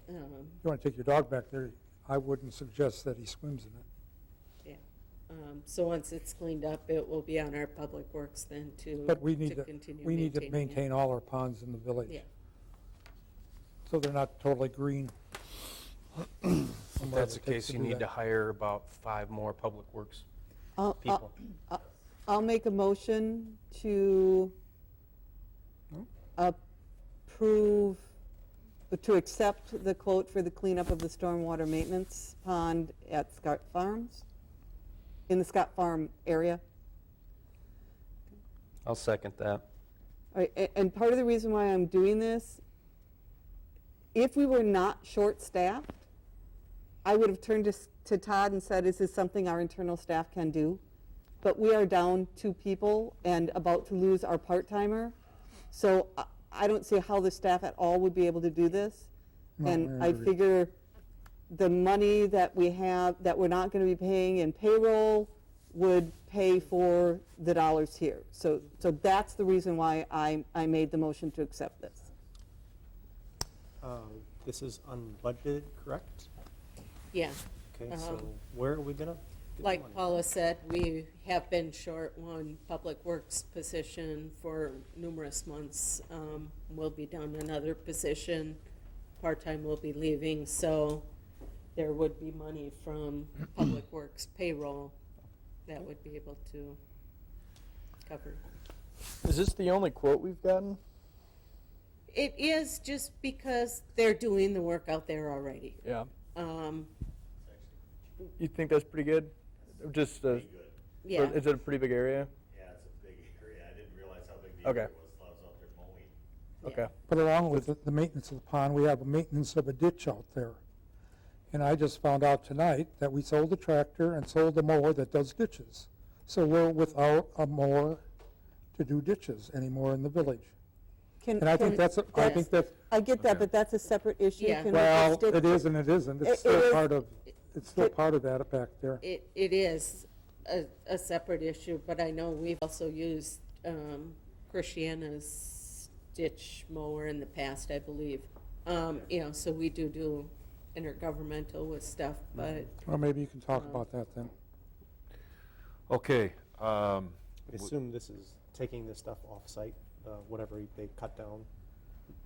If you want to take your dog back there, I wouldn't suggest that he swims in it. So once it's cleaned up, it will be on our public works then to But we need continue we need to maintaining it. maintain all our ponds in the village. Yeah. So they're not totally green. If that's the case, you need to hire about 5 more public works people. I'll make a motion to approve, to accept the quote for the cleanup of the stormwater maintenance pond at Scott Farms, in the Scott Farm area. I'll second that. All right, and part of the reason why I'm doing this, if we were not short-staffed, I would have turned to Todd and said, is this something our internal staff can do? But we are down 2 people and about to lose our part-timer. So I don't see how the staff at all would be able to do this. No, And I I agree. figure the money that we have, that we're not going to be paying in payroll, would pay for the dollars here. So that's the reason why I made the motion to accept this. This is unbudgeted, correct? Yeah. Okay, so where are we gonna get the Like money? Paula said, we have been short one public works position for numerous months. We'll be down another position. Part-time will be leaving, so there would be money from public works payroll that would be able to cover. Is this the only quote we've gotten? It is just because they're doing the work out there already. Yeah. Um, You think that's pretty good? Just, Yeah. Is it a pretty big area? Yeah, it's a big area. I didn't realize how big the Okay. area was till I was out there mowing. Okay. But along with the maintenance of the pond, we have a maintenance of a ditch out there. And I just found out tonight that we sold the tractor and sold the mower that does ditches. So we're without a mower to do ditches anymore in the village. And I think that's, I think that's, I get that, but that's a separate issue. Yeah. Can we well, just stick- it is and it isn't. It It's still is- part of, it's still part of that back there. It is a separate issue, but I know we've also used Christiana's ditch mower in the past, I believe. So we do intergovernmental with stuff, but Well, maybe you can talk about that then. Okay. I assume this is taking this stuff off-site, whatever they cut down,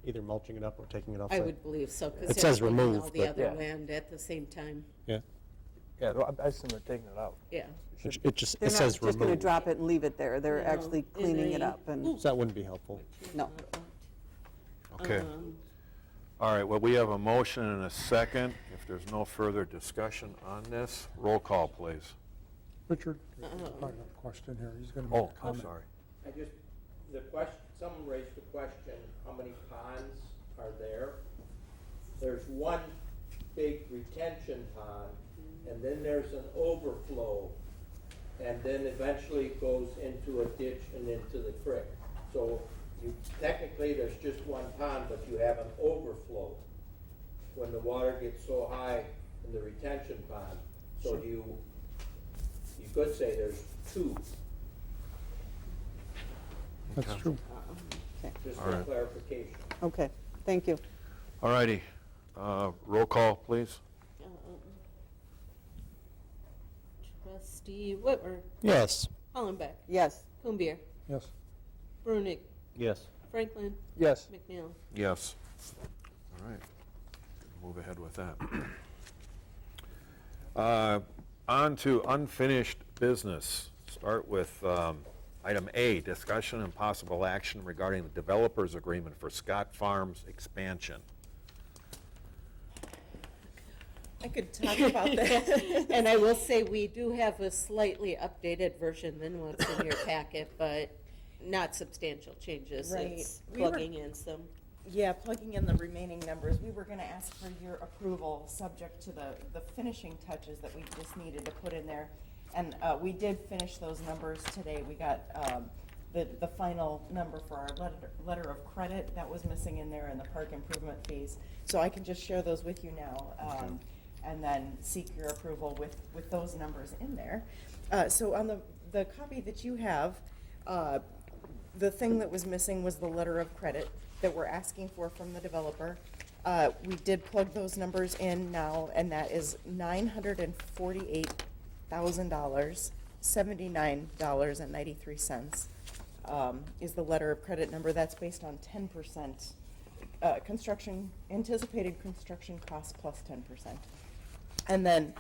either mulching it up or taking it I off-site. would believe so, because It they're says cleaning all remove, the but- other Yeah. land at the same time. Yeah. Yeah, well, I assume they're taking it out. Yeah. It just, They're it not says just going to remove. drop it and leave it there. They're No, actually and cleaning it they- up and, So that wouldn't be helpful. no. Okay. All right, well, we have a motion and a second. If there's no further discussion on this, roll call, please. Richard, part of the question here, he's going to make Oh, a I'm comment. sorry. I just, the question, someone raised the question, how many ponds are there? There's one big retention pond, and then there's an overflow and then eventually it goes into a ditch and into the creek. So you, technically, there's just one pond, but you have an overflow when the water gets so high in the retention pond. So you could say there's two, That's true. just All for right. clarification. Okay, thank you. All righty. Roll call, please. Trustee Whitmer, Yes. Hollenbeck, Yes. Kumbir, Yes. Brunig, Yes. Franklin, Yes. McNeil. Yes. All right. Move ahead with that. On to unfinished business. Start with item A, discussion and possible action regarding the developer's agreement for Scott Farms expansion. I could talk about that. And I will say, we do have a slightly updated version than what's in your packet, but not substantial changes. Right. It's We were- plugging in some. Yeah, plugging in the remaining numbers, we were gonna ask for your approval, subject to the finishing touches that we just needed to put in there. And we did finish those numbers today. We got the final number for our letter of credit that was missing in there and the park improvement fees. So I can just share those with you now, and then seek your approval with those numbers in there. So on the copy that you have, the thing that was missing was the letter of credit that we're asking for from the developer. We did plug those numbers in now, and that is $948,000, $79.93 is the letter of credit number. That's based on 10% anticipated construction costs plus 10%. And then,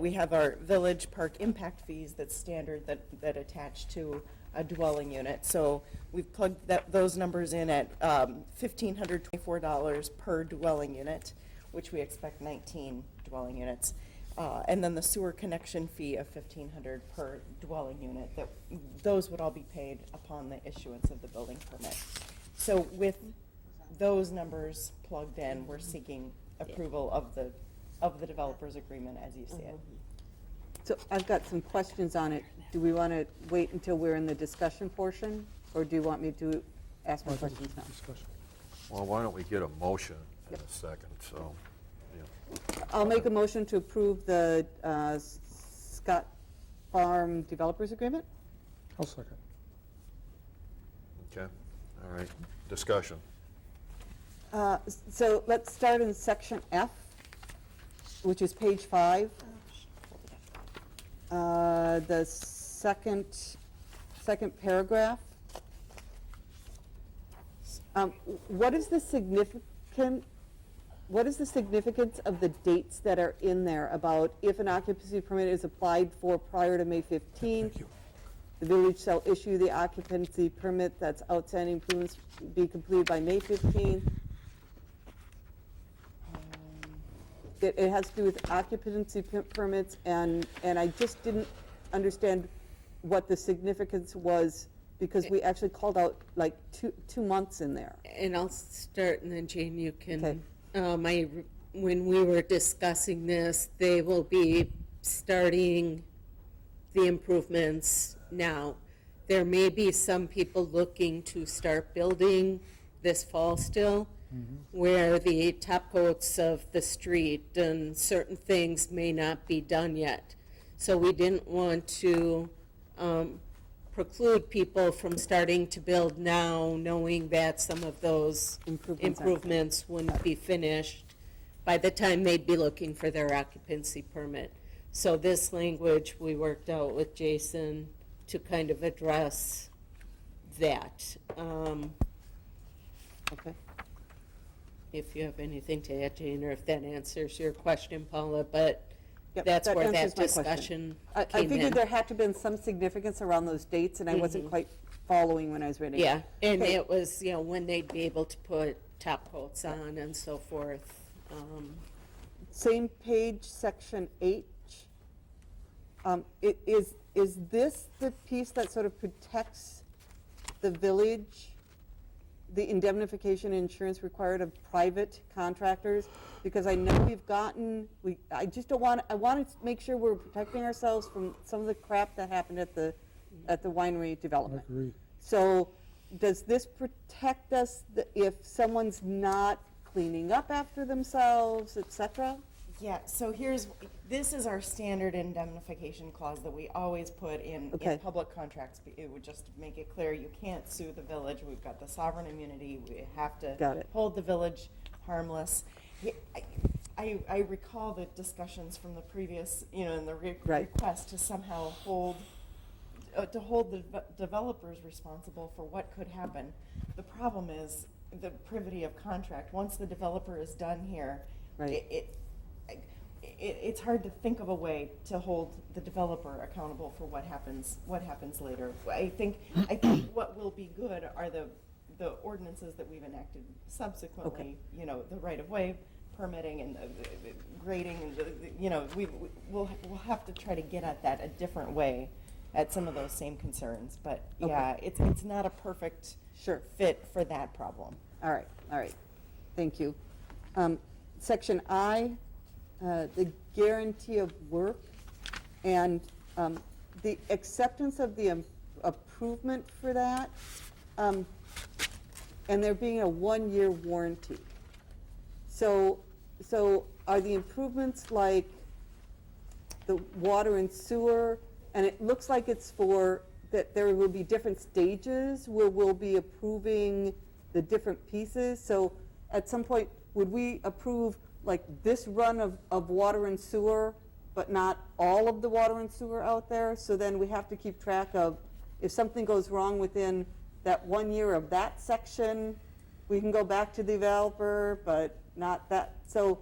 we have our village park impact fees that's standard that attach to a dwelling unit. So we've plugged those numbers in at $1,524 per dwelling unit, which we expect 19 dwelling units. And then the sewer connection fee of $1,500 per dwelling unit, those would all be paid upon the issuance of the building permit. So with those numbers plugged in, we're seeking approval of the developer's agreement as you see it. So I've got some questions on it. Do we want to wait until we're in the discussion portion, or do you want me to ask my questions now? Discussion. Well, why don't we get a motion in a second, so, yeah. I'll make a motion to approve the Scott Farm Developers Agreement. I'll second. Okay, all right. Discussion. So let's start in section F, which is page 5. The second paragraph. What is the significance of the dates that are in there about if an occupancy permit is applied for prior to May 15th? The village shall issue the occupancy permit that's outstanding improvements be completed by May 15th. It has to do with occupancy permits, and I just didn't understand what the significance was, because we actually called out like two months in there. And I'll start, and then Jane, you Okay. can, when we were discussing this, they will be starting the improvements now. There may be some people looking to start building this fall still, where the top coats of the street and certain things may not be done yet. So we didn't want to preclude people from starting to build now, knowing that some of those improvements wouldn't be finished by the time they'd be looking for their occupancy permit. So this language we worked out with Jason to kind of address that. Okay. If you have anything to add, Jane, or if that answers your question, Paula, but Yep, that's where that answers my question. discussion I came in. figured there had to have been some significance around those dates, and I wasn't quite following when I was reading. Yeah, and Okay. it was, when they'd be able to put top coats on and so forth. Same page, section H. Is this the piece that sort of protects the village the indemnification insurance required of private contractors? Because I know we've gotten, I just don't want, I want to make sure we're protecting ourselves from some of the crap that happened at the winery development. I agree. So does this protect us if someone's not cleaning up after themselves, et cetera? Yeah, so this is our standard indemnification clause that we always put in Okay. public contracts. It would just make it clear, you can't sue the village, we've got the sovereign immunity, we have to Got it. hold the village harmless. Yeah, I recall the discussions from the previous, in the Right. request to somehow hold the developers responsible for what could happen. The problem is the privity of contract. Once the developer is done here, Right. it's hard to think of a way to hold the developer accountable for what happens later. I think what will be good are the ordinances that we've enacted subsequently, the right-of-way permitting and the grading, and we'll have to try to get at that a different way at some of those same concerns. But yeah, it's not a perfect fit for that problem. All right, thank you. Section I, the guarantee of work and the acceptance of the improvement for that, and there being a 1-year warranty. So are the improvements like the water and sewer, and it looks like it's that there will be different stages where we'll be approving the different pieces. So at some point, would we approve like this run of water and sewer, but not all of the water and sewer out there? So then we have to keep track of if something goes wrong within that 1 year of that section, we can go back to the developer, but not that. So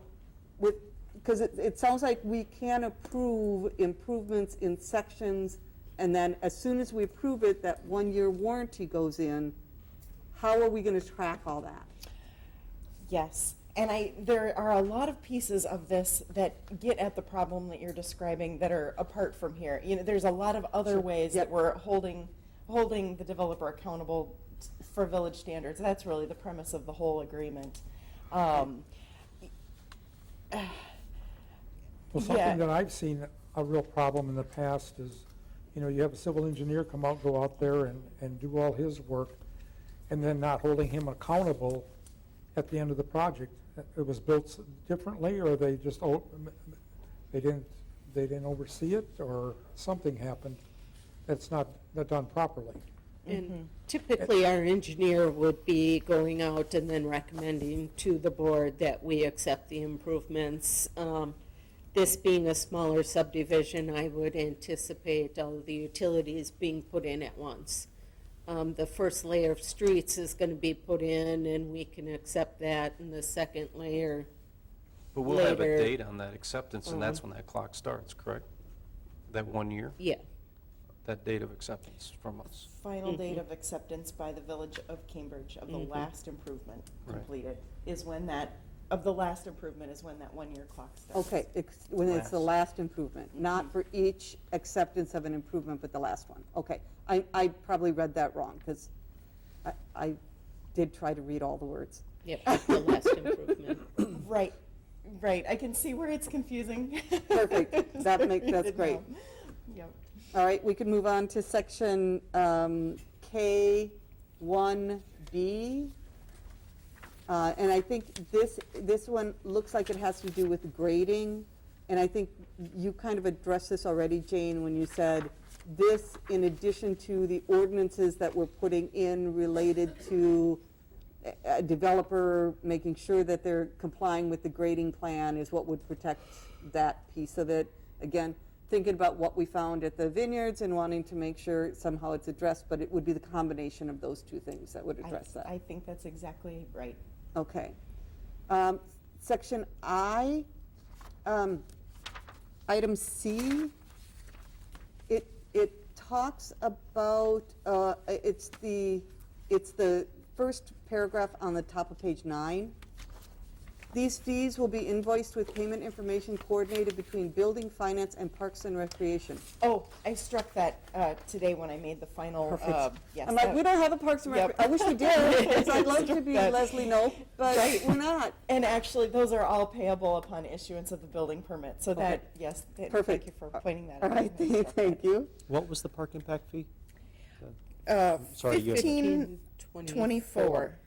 because it sounds like we can approve improvements in sections, and then as soon as we approve it, that 1-year warranty goes in. How are we going to track all that? Yes, and there are a lot of pieces of this that get at the problem that you're describing that are apart from here. There's a lot of other ways that we're holding the developer accountable for village standards. That's really the premise of the whole agreement. Well, something that I've seen a real problem in the past is, you have a civil engineer go out there and do all his work, and then not holding him accountable at the end of the project. It was built differently, or they just, they didn't oversee it, or something happened that's not done properly. And typically, our engineer would be going out and then recommending to the board that we accept the improvements. This being a smaller subdivision, I would anticipate all of the utilities being put in at once. The first layer of streets is going to be put in, and we can accept that, and the second layer But we'll have a later. date on that acceptance, and that's when that clock starts, correct? That 1 year? Yeah. That date of acceptance from us. Final date of acceptance by the Village of Cambridge of the last improvement Right. completed is when that 1-year clock starts. Okay, when it's the last improvement, not for each acceptance of an improvement, but the last one. Okay, I probably read that wrong, because I did try to read all the words. Yep, the last improvement. Right, I can see where it's confusing. Perfect, that's Good great. now. Yep. All right, we can move on to section K1B. And I think this one looks like it has to do with grading. And I think you kind of addressed this already, Jane, when you said this, in addition to the ordinances that we're putting in related to a developer making sure that they're complying with the grading plan, is what would protect that piece of it. Again, thinking about what we found at the vineyards and wanting to make sure somehow it's addressed, but it would be the combination of those two things that would address that. I think that's exactly right. Okay. Section I, item C, it talks about, it's the first paragraph on the top of page 9. These fees will be invoiced with payment information coordinated between Building, Finance, and Parks and Recreation. Oh, I struck that today when I made the final, Perfect. yes. I'm like, that- we don't have a Parks and Yep. Recreation. I wish we did, because I'd love to Struck be that. Leslie Knope, but Right. we're not. And actually, those are all payable upon issuance of the building permit, so that, Okay. yes, Perfect. thank you for pointing that All out. right, thank you. What was the park impact fee? Sorry, you- 1524.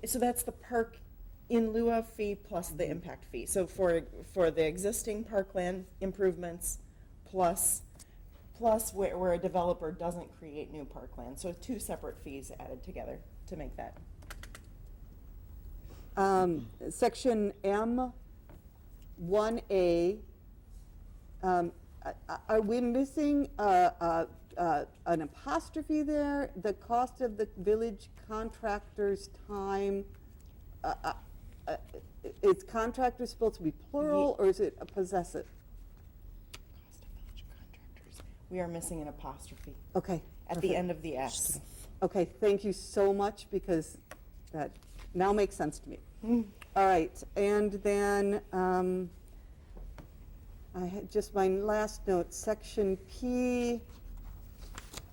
So that's the park in lieu of fee plus the impact fee. So for the existing parkland improvements plus where a developer doesn't create new parkland. So 2 separate fees added together to make that. Section M1A, are we missing an apostrophe there? The cost of the village contractor's time, is contractor supposed to be plural, or is it a possessive? Cost of village contractors. We are missing an apostrophe Okay. at the end of the S. Okay, thank you so much, because that now makes sense to me. All right, and then I had just my last note, section P.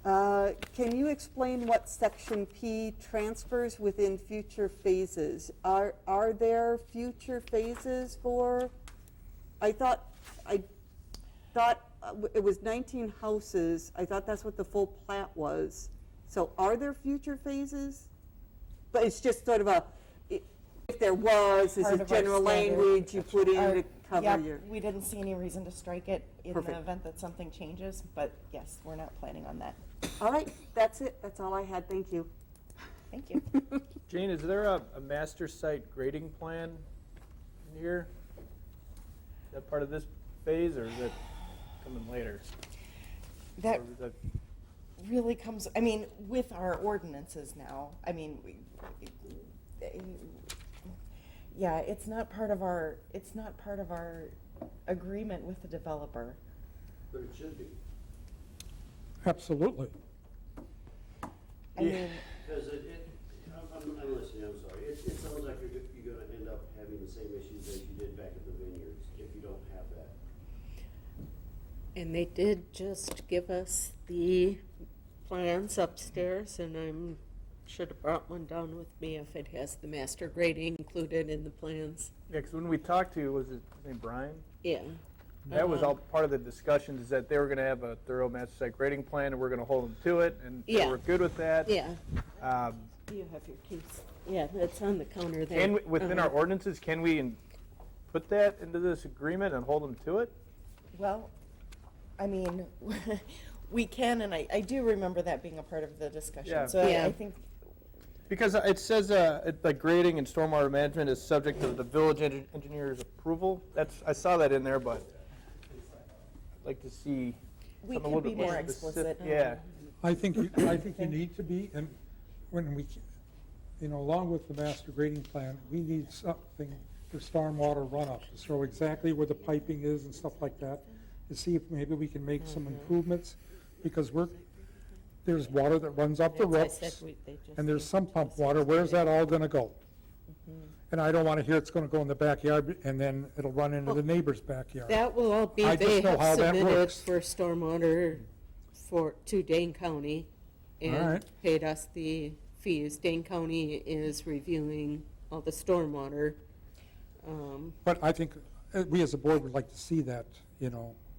Can you explain what section P transfers within future phases? Are there future phases for, I thought it was 19 houses. I thought that's what the full plat was. So are there future phases? But it's just sort of if there was, this Part is of our general standard- language you put in to cover Yep, your. we didn't see any reason to strike it in Perfect. the event that something changes, but yes, we're not planning on that. All right, that's it. That's all I had. Thank you. Thank you. Jane, is there a master site grading plan in here? Is that part of this phase, or is it coming later? That Or is that- really comes, I mean, with our ordinances now, I mean, yeah, it's not part of our agreement with the developer. But it should be, Absolutely. I mean, because I'm listening, I'm sorry. It sounds like you're gonna end up having the same issues as you did back at the vineyards if you don't have that. And they did just give us the plans upstairs, and I should have brought one down with me if it has the master grading included in the plans. Yeah, because when we talked to, was his name Brian? Yeah. That was all part of the discussions, is that they were gonna have a thorough master site grading plan, and we're gonna hold them to it, and they Yeah. were good with that. Yeah. You have your keys. Yeah, that's on the counter there. Can, within our ordinances, can we put that into this agreement and hold them to it? well, I mean, we can, and I do remember that being a part of the discussion. Yeah. So Yeah. I think, Because it says, like grading and stormwater management is subject to the village engineer's approval. I saw that in there, but I'd like to see we something a could little be bit more more explicit. specific. Yeah. I think you need to be, and when we, along with the master grading plan, we need something for stormwater runoff, to show exactly where the piping is and stuff like that, to see if maybe we can make some improvements, because there's water that runs up the As I said, roofs, they just and there's need some to pump just water, where's that all gonna go? Mm-hmm. And I don't wanna hear it's gonna go in the backyard, and then it'll run into the neighbor's backyard. That will all be, I just they know have how that submitted works. for stormwater to Dane County All and right. paid us the fees. Dane County is reviewing all the stormwater. But I think, we as a board would like to see that,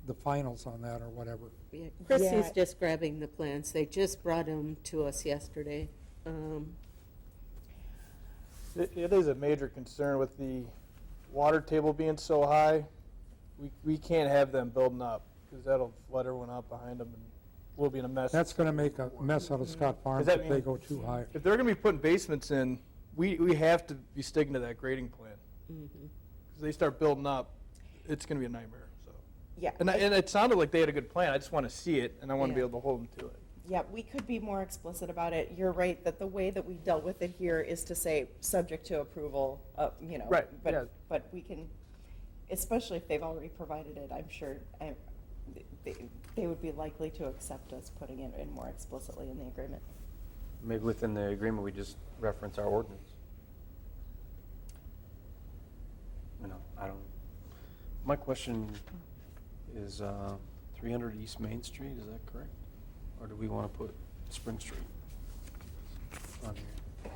the finals on that or whatever. Yeah, Chrissy's Yeah. just grabbing the plans. They just brought them to us yesterday. It is a major concern with the water table being so high. We can't have them building up, because that'll flood everyone out behind them, and we'll be in a mess. That's gonna make a mess out of Scott Farms that if they mean- go too high. If they're gonna be putting basements in, we have to be sticking to that grading plan. Because they start building up, it's gonna be a nightmare, so. Yeah. And it sounded like they had a good plan, I just wanna see it, and I wanna be Yeah. able to hold them to it. Yeah, we could be more explicit about it. You're right that the way that we dealt with it here is to say, subject to approval, Right, yeah. But we can, especially if they've already provided it, I'm sure they would be likely to accept us putting it in more explicitly in the agreement. Maybe within the agreement, we just reference our ordinance. I don't, my question is 300 East Main Street, is that correct? Or do we want to put Spring Street on here?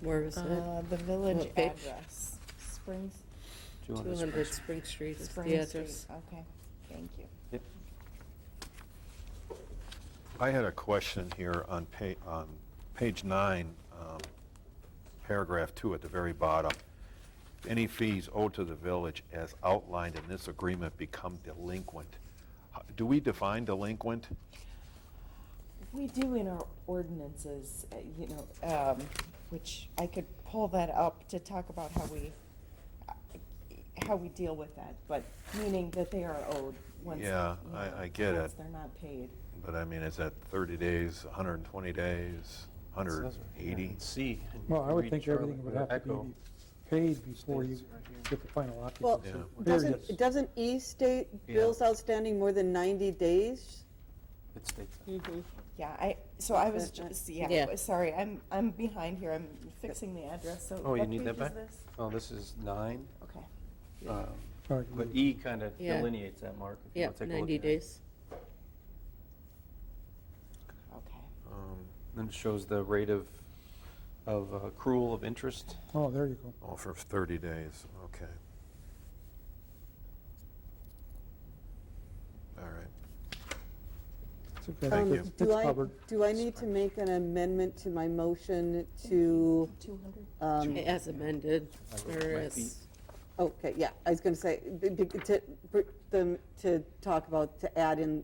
Where is it? The village What page? address, Springs, 200 200 Spring Spring Street is Spring the Street. address. Okay, thank you. Yep. I had a question here on page 9, paragraph 2 at the very bottom. Any fees owed to the village as outlined in this agreement become delinquent. Do we define delinquent? We do in our ordinances, which I could pull that up to talk about how we deal with that, but meaning that they are owed once. Yeah, I get once it. they're not paid. But I mean, is that 30 days, 120 days, 180? C. Well, I would think everything would have to be paid before you get the final Well, occupancy. doesn't E state bills outstanding more than 90 days? It states that. Mm-hmm. Yeah, I was just, Yeah. sorry, I'm behind here, I'm fixing the address, so Oh, you what need page that is back? this? Oh, this is 9. Okay, But E kind of Yeah. delineates that, Mark. if you Yeah, wanna take a look 90 at it. days. okay. Then it shows the rate of accrual of interest. Oh, there you go. Oh, for 30 days, okay. All right. It's okay. Thank you. Do It's I, covered. do I need to make an amendment to my motion to, 200? As amended, or Might be. as, okay, yeah, I was going to say, to talk about, to add in,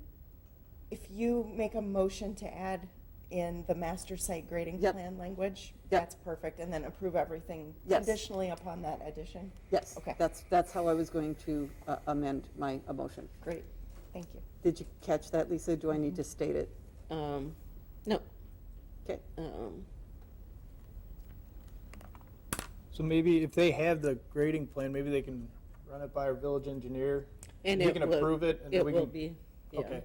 If you make a motion to add in the master site grading Yep. plan language, Yep. that's perfect, and then approve everything Yes. conditionally upon that addition? yes, Okay. that's how I was going to amend my motion. Great, thank you. Did you catch that, Lisa? Do I need to state it? no. Okay. So maybe if they have the grading plan, maybe they can run it by our village engineer. And He it can will- approve it, and then It we will can. be, yeah. Okay,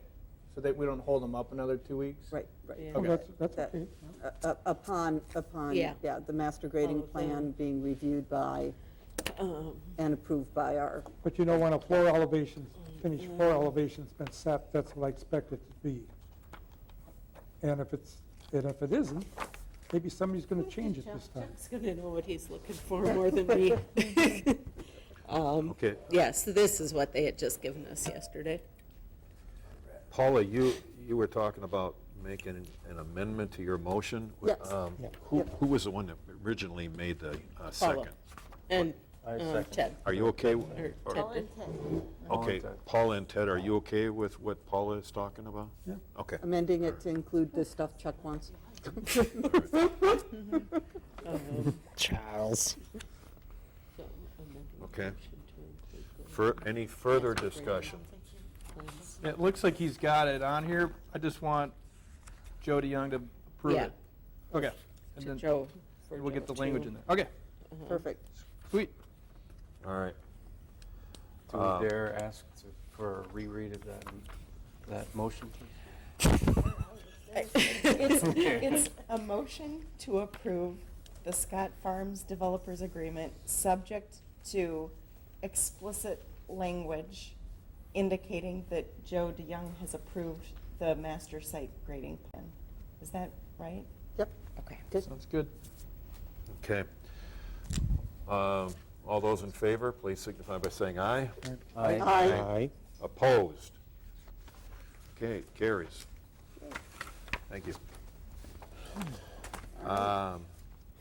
so that we don't hold them up another 2 weeks? Right, right. Yeah. Oh, Okay. that's That- okay. Upon, Yeah. the master grading All of plan them. being reviewed by and approved by our, But you know, when a floor elevation, finished floor elevation's been set, that's what I expect it to be. And if it isn't, maybe somebody's gonna change it this time. Chuck's gonna know what he's looking for more than me. Okay, Yes, this is what they had just given us yesterday. Paula, you were talking about making an amendment to your motion? Yes. Who was the one that originally made the Paula. second? And I second. Ted. Are you okay? Or Ted did. Okay, Ted. Paula and Ted, are you okay with what Paula is talking about? Yeah. Okay. amending it to include the stuff Chuck wants. Charles. Okay. For any further discussion? It looks like he's got it on here. I just want Joe DeYoung to approve Yeah. it. Okay. And To then Joe. for we'll get Joe the language too. in there. Okay, Perfect. sweet. All right. Do we dare ask for a reread of that motion, please? It's a motion to approve the Scott Farms Developers Agreement, subject to explicit language indicating that Joe DeYoung has approved the master site grading plan. Is that right? Yep. Okay. Sounds good. Okay. All those in favor, please signify by saying aye. Aye. Aye. Opposed? Okay, carries. Thank you.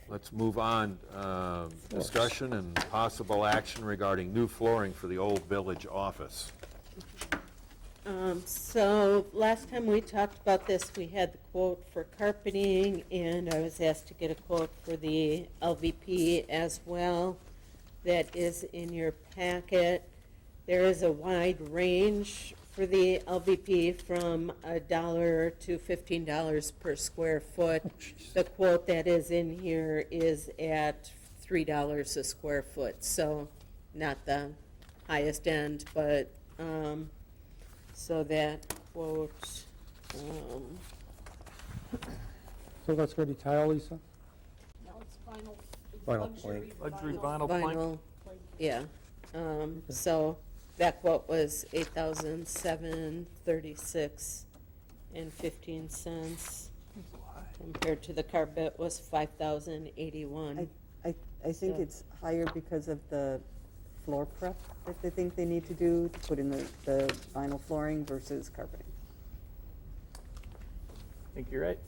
Let's move on. Discussion and possible action regarding new flooring for the old village office. So last time we talked about this, we had the quote for carpeting, and I was asked to get a quote for the LVP as well. That is in your packet. There is a wide range for the LVP from $1 to $15 per square foot. The quote that is in here is at $3 a square foot, so not the highest end, but, so that quote, So that's gonna be tile, Lisa? No, it's vinyl. Vinyl plank. Luxury vinyl plank. vinyl, yeah. So that quote was $8,736.15 compared to the carpet was $5,081. I think So- it's higher because of the floor prep that they think they need to do to put in the vinyl flooring versus carpeting. I think you're right.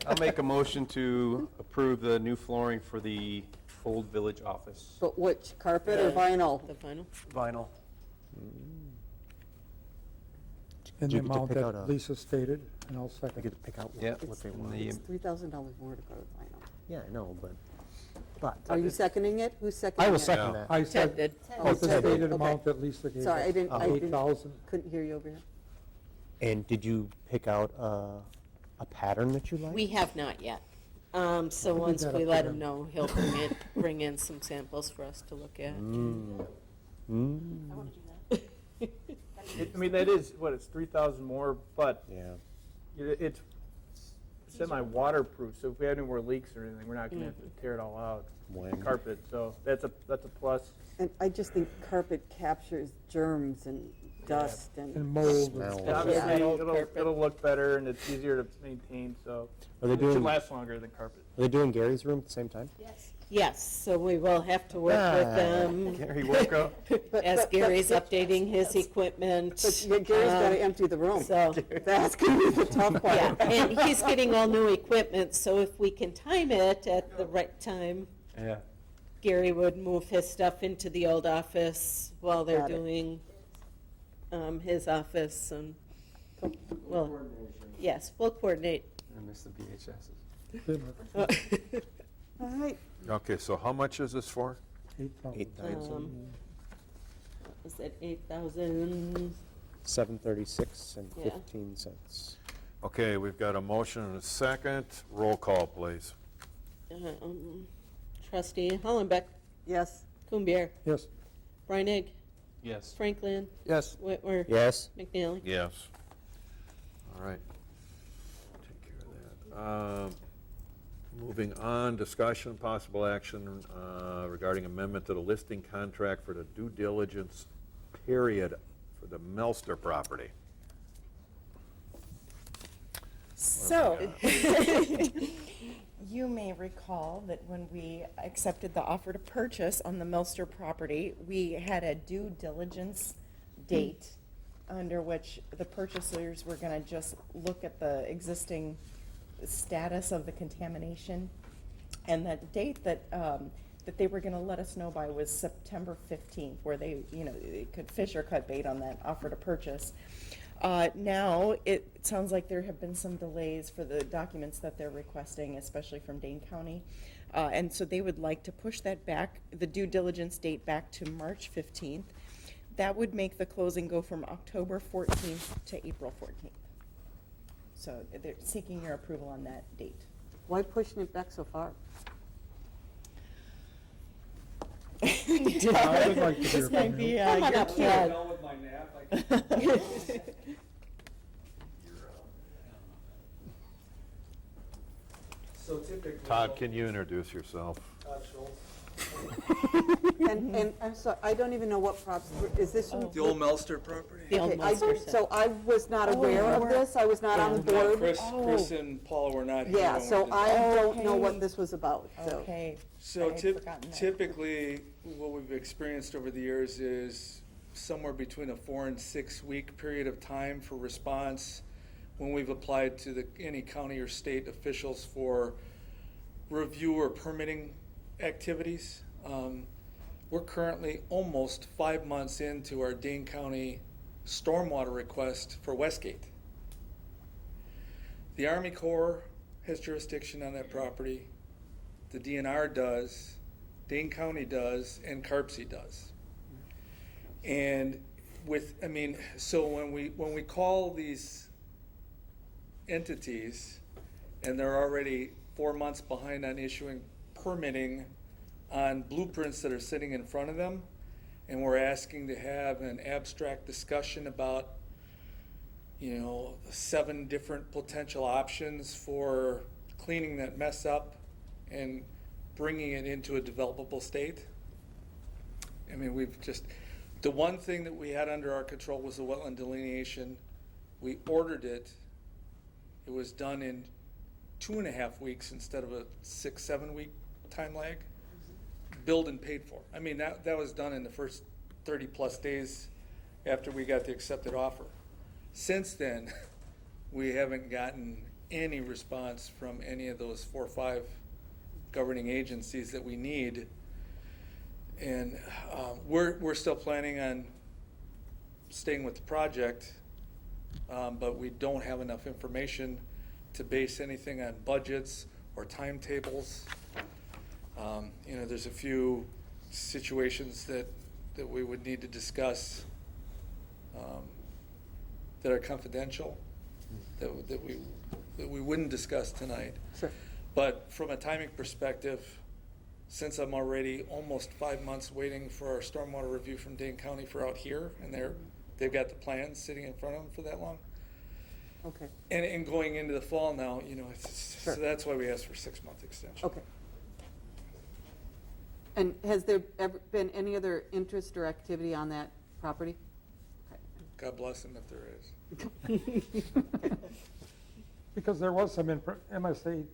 I'll make a motion to approve the new flooring for the Old Village office. But which, carpet or vinyl? The final? Vinyl. In Do the you get to amount pick out that a- Lisa stated, and I'll I second. get to pick out Yeah. what they want. The- It's $3,000 more to go to vinyl. Yeah, I know, but. Are you seconding it? Who's seconding it? I will second that. I Ted said, did. Oh, with the Ted did, stated okay. amount that Lisa gave us. Sorry, I didn't, 8,000. couldn't hear you over here. And did you pick out a pattern that you like? We have not yet. So I'll leave once that we up to let them. him know, he'll bring in some samples for us to look at. I mean, that is, what, it's 3,000 more, but Yeah. it's semi-waterproof, so if we have any more leaks or anything, we're not gonna have to tear it all out. When? Carpet, so that's a plus. And I just think carpet captures germs and dust And and. mold. Smell. And obviously, old it'll, carpet. it'll look better and it's easier to maintain, so Are they it should doing, are last longer than carpet. they doing Gary's room at the same time? Yes, so we will have to work with them Gary woke up. as Gary's updating his equipment. But Gary's gotta empty the room. So, That's gonna be the tough part. yeah, and he's getting all new equipment, so if we can time it at the right time, Yeah. Gary would move his stuff into the old office while they're Got it. doing his office, and, well, yes, we'll coordinate. I miss the VHSs. All right, Okay, so how much is this for? 8,000. 8,000, Was it 8,000? 736 and Yeah. 15 cents. Okay, we've got a motion and a second. Roll call, please. Trustee Hollenbeck, yes. Kumbir, Yes, Breinig, Yes. Franklin, Yes. Whitwer, Yes? McNally. Yes. All right. Take care of that. Moving on, discussion, possible action regarding amendment to the listing contract for the due diligence period for the Melster property. So, you may recall that when we accepted the offer to purchase on the Melster property, we had a due diligence date under which the purchasers were gonna just look at the existing status of the contamination. And that date that they were gonna let us know by was September 15th, where they could fish or cut bait on that offer to purchase. Now, it sounds like there have been some delays for the documents that they're requesting, especially from Dane County. And so they would like to push that back, the due diligence date back to March 15th. That would make the closing go from October 14th to April 14th. So they're seeking your approval on that date. Why pushing it back so far? I would like to hear This might from be you. Come on your up, cue. Ted. So typically. Todd, can you introduce yourself? Todd Schultz. And I'm sorry, I don't even know what props, is this? The old Melster property? The old Okay, I Melster don't- set. So I was not aware of this, I was not on the board. Chris and Paula were not here. Yeah, when so we did I that. don't know what this was about, so. Okay. So I had forgotten that. typically, what we've experienced over the years is somewhere between a 4 and 6 week period of time for response when we've applied to any county or state officials for review or permitting activities. We're currently almost 5 months into our Dane County stormwater request for Westgate. The Army Corps has jurisdiction on that property. The DNR does, Dane County does, and CARPC does. And so when we call these entities and they're already 4 months behind on issuing permitting on blueprints that are sitting in front of them, and we're asking to have an abstract discussion about 7 different potential options for cleaning that mess up and bringing it into a developable state. I mean, we've just, the one thing that we had under our control was the wetland delineation. We ordered it. It was done in 2.5 weeks instead of a 6-7 week time lag. Billed and paid for. I mean, that was done in the first 30+ days after we got the accepted offer. Since then, we haven't gotten any response from any of those 4 or 5 governing agencies that we need. And we're still planning on staying with the project, but we don't have enough information to base anything on budgets or timetables. You know, there's a few situations that we would need to discuss that are confidential, that we wouldn't discuss tonight. Sure. But from a timing perspective, since I'm already almost 5 months waiting for our stormwater review from Dane County for out here, and they've got the plans sitting in front of them for that long. Okay, And going into the fall now, you know, Sure. so that's why we asked for a 6-month extension. okay. And has there ever been any other interest or activity on that property? God bless them if there is. Because there was some, MSA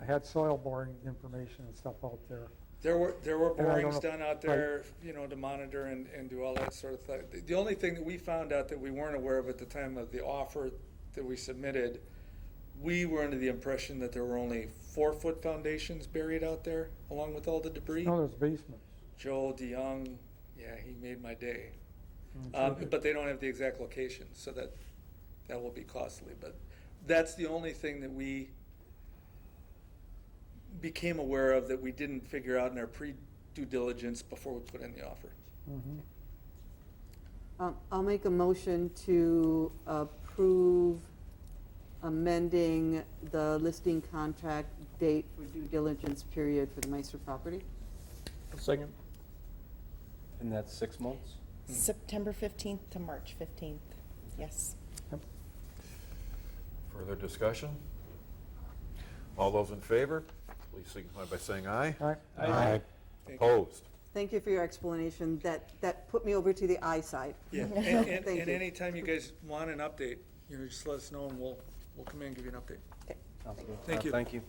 had soil boring information and stuff out there. There were And I don't borings know- done out there, you know, to monitor and do all that sort of thing. The only thing that we found out that we weren't aware of at the time of the offer that we submitted, we were under the impression that there were only 4-foot foundations buried out there along with all the debris. No, there's basements. Joe DeYoung, yeah, he made my day. Okay. But they don't have the exact location, so that will be costly. But that's the only thing that we became aware of that we didn't figure out in our pre-due diligence before we put in the offer. I'll make a motion to approve amending the listing contract date for due diligence period for the Meister property. Second. And that's 6 months? September 15th to March 15th, yes. Further discussion? All those in favor, please signify by saying aye. Aye. Aye. Thank you. Opposed? Thank you for your explanation. That put me over to the I side. Yeah, Thank and you. anytime you guys want an update, you know, just let us know and we'll come in and give you an update. Sounds good. Thank you. Thank you.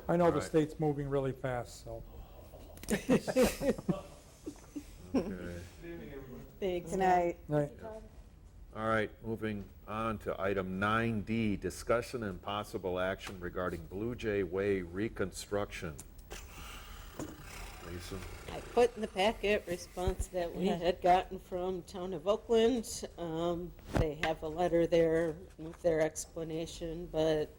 I know the Right. state's moving really fast, so. Okay. Good night. Right. All right, moving on to item 9D, discussion and possible action regarding Blue Jay Way reconstruction. Lisa? I put in the packet response that we had gotten from Town of Oakland. They have a letter there with their explanation, but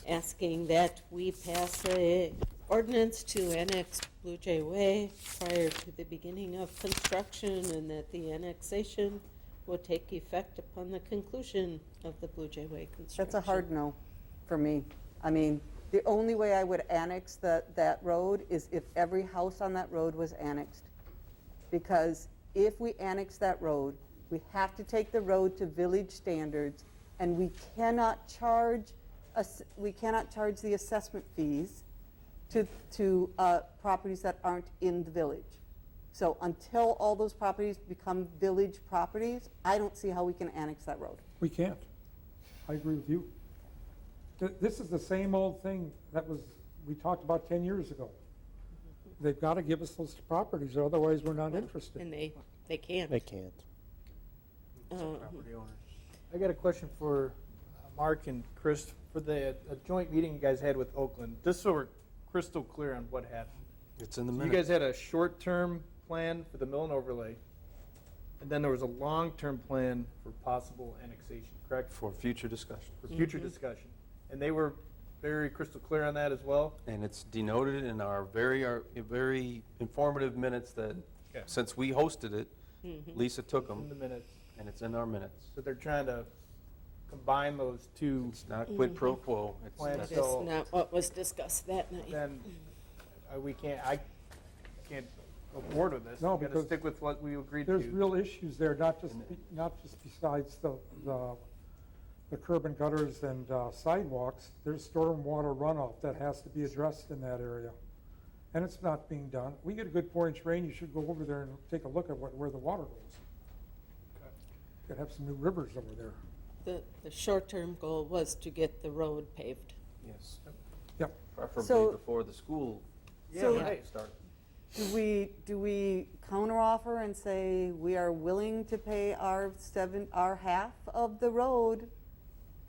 asking that we pass a ordinance to annex Blue Jay Way prior to the beginning of construction, and that the annexation will take effect upon the conclusion of the Blue Jay Way construction. That's a hard no for me. I mean, the only way I would annex that road is if every house on that road was annexed. Because if we annex that road, we have to take the road to village standards, and we cannot charge the assessment fees to properties that aren't in the village. So until all those properties become village properties, I don't see how we can annex that road. We can't. I agree with you. This is the same old thing that we talked about 10 years ago. They've got to give us those properties, or otherwise we're not interested. And they can't. They can't. Property owners. I got a question for Mark and Chris for the joint meeting you guys had with Oakland. Just so we're crystal clear on what happened. It's in the You minutes. guys had a short-term plan for the mill and overlay, and then there was a long-term plan for possible annexation, correct? For future discussion. For future discussion. And they were very crystal clear on that as well? And it's denoted in our very informative minutes that, Okay. since we hosted it, Lisa took In the them, minutes. and it's in our minutes. So they're trying to combine those two. It's not quid pro quo. It's Plan that's- That's So- not what was discussed that night. Then I can't go forward with this. No, We gotta because stick with what we agreed to. There's real issues there, not just besides the curb and gutters and sidewalks. There's stormwater runoff that has to be addressed in that area. and it's not being done. We get a good 4-inch rain, you should go over there and take a look at where the water goes. Could have some new rivers over there. The short-term goal was to get the road paved. Yes. Yep. Preferably So- before the school So- starts. Do we counteroffer and say we are willing to pay our half of the road,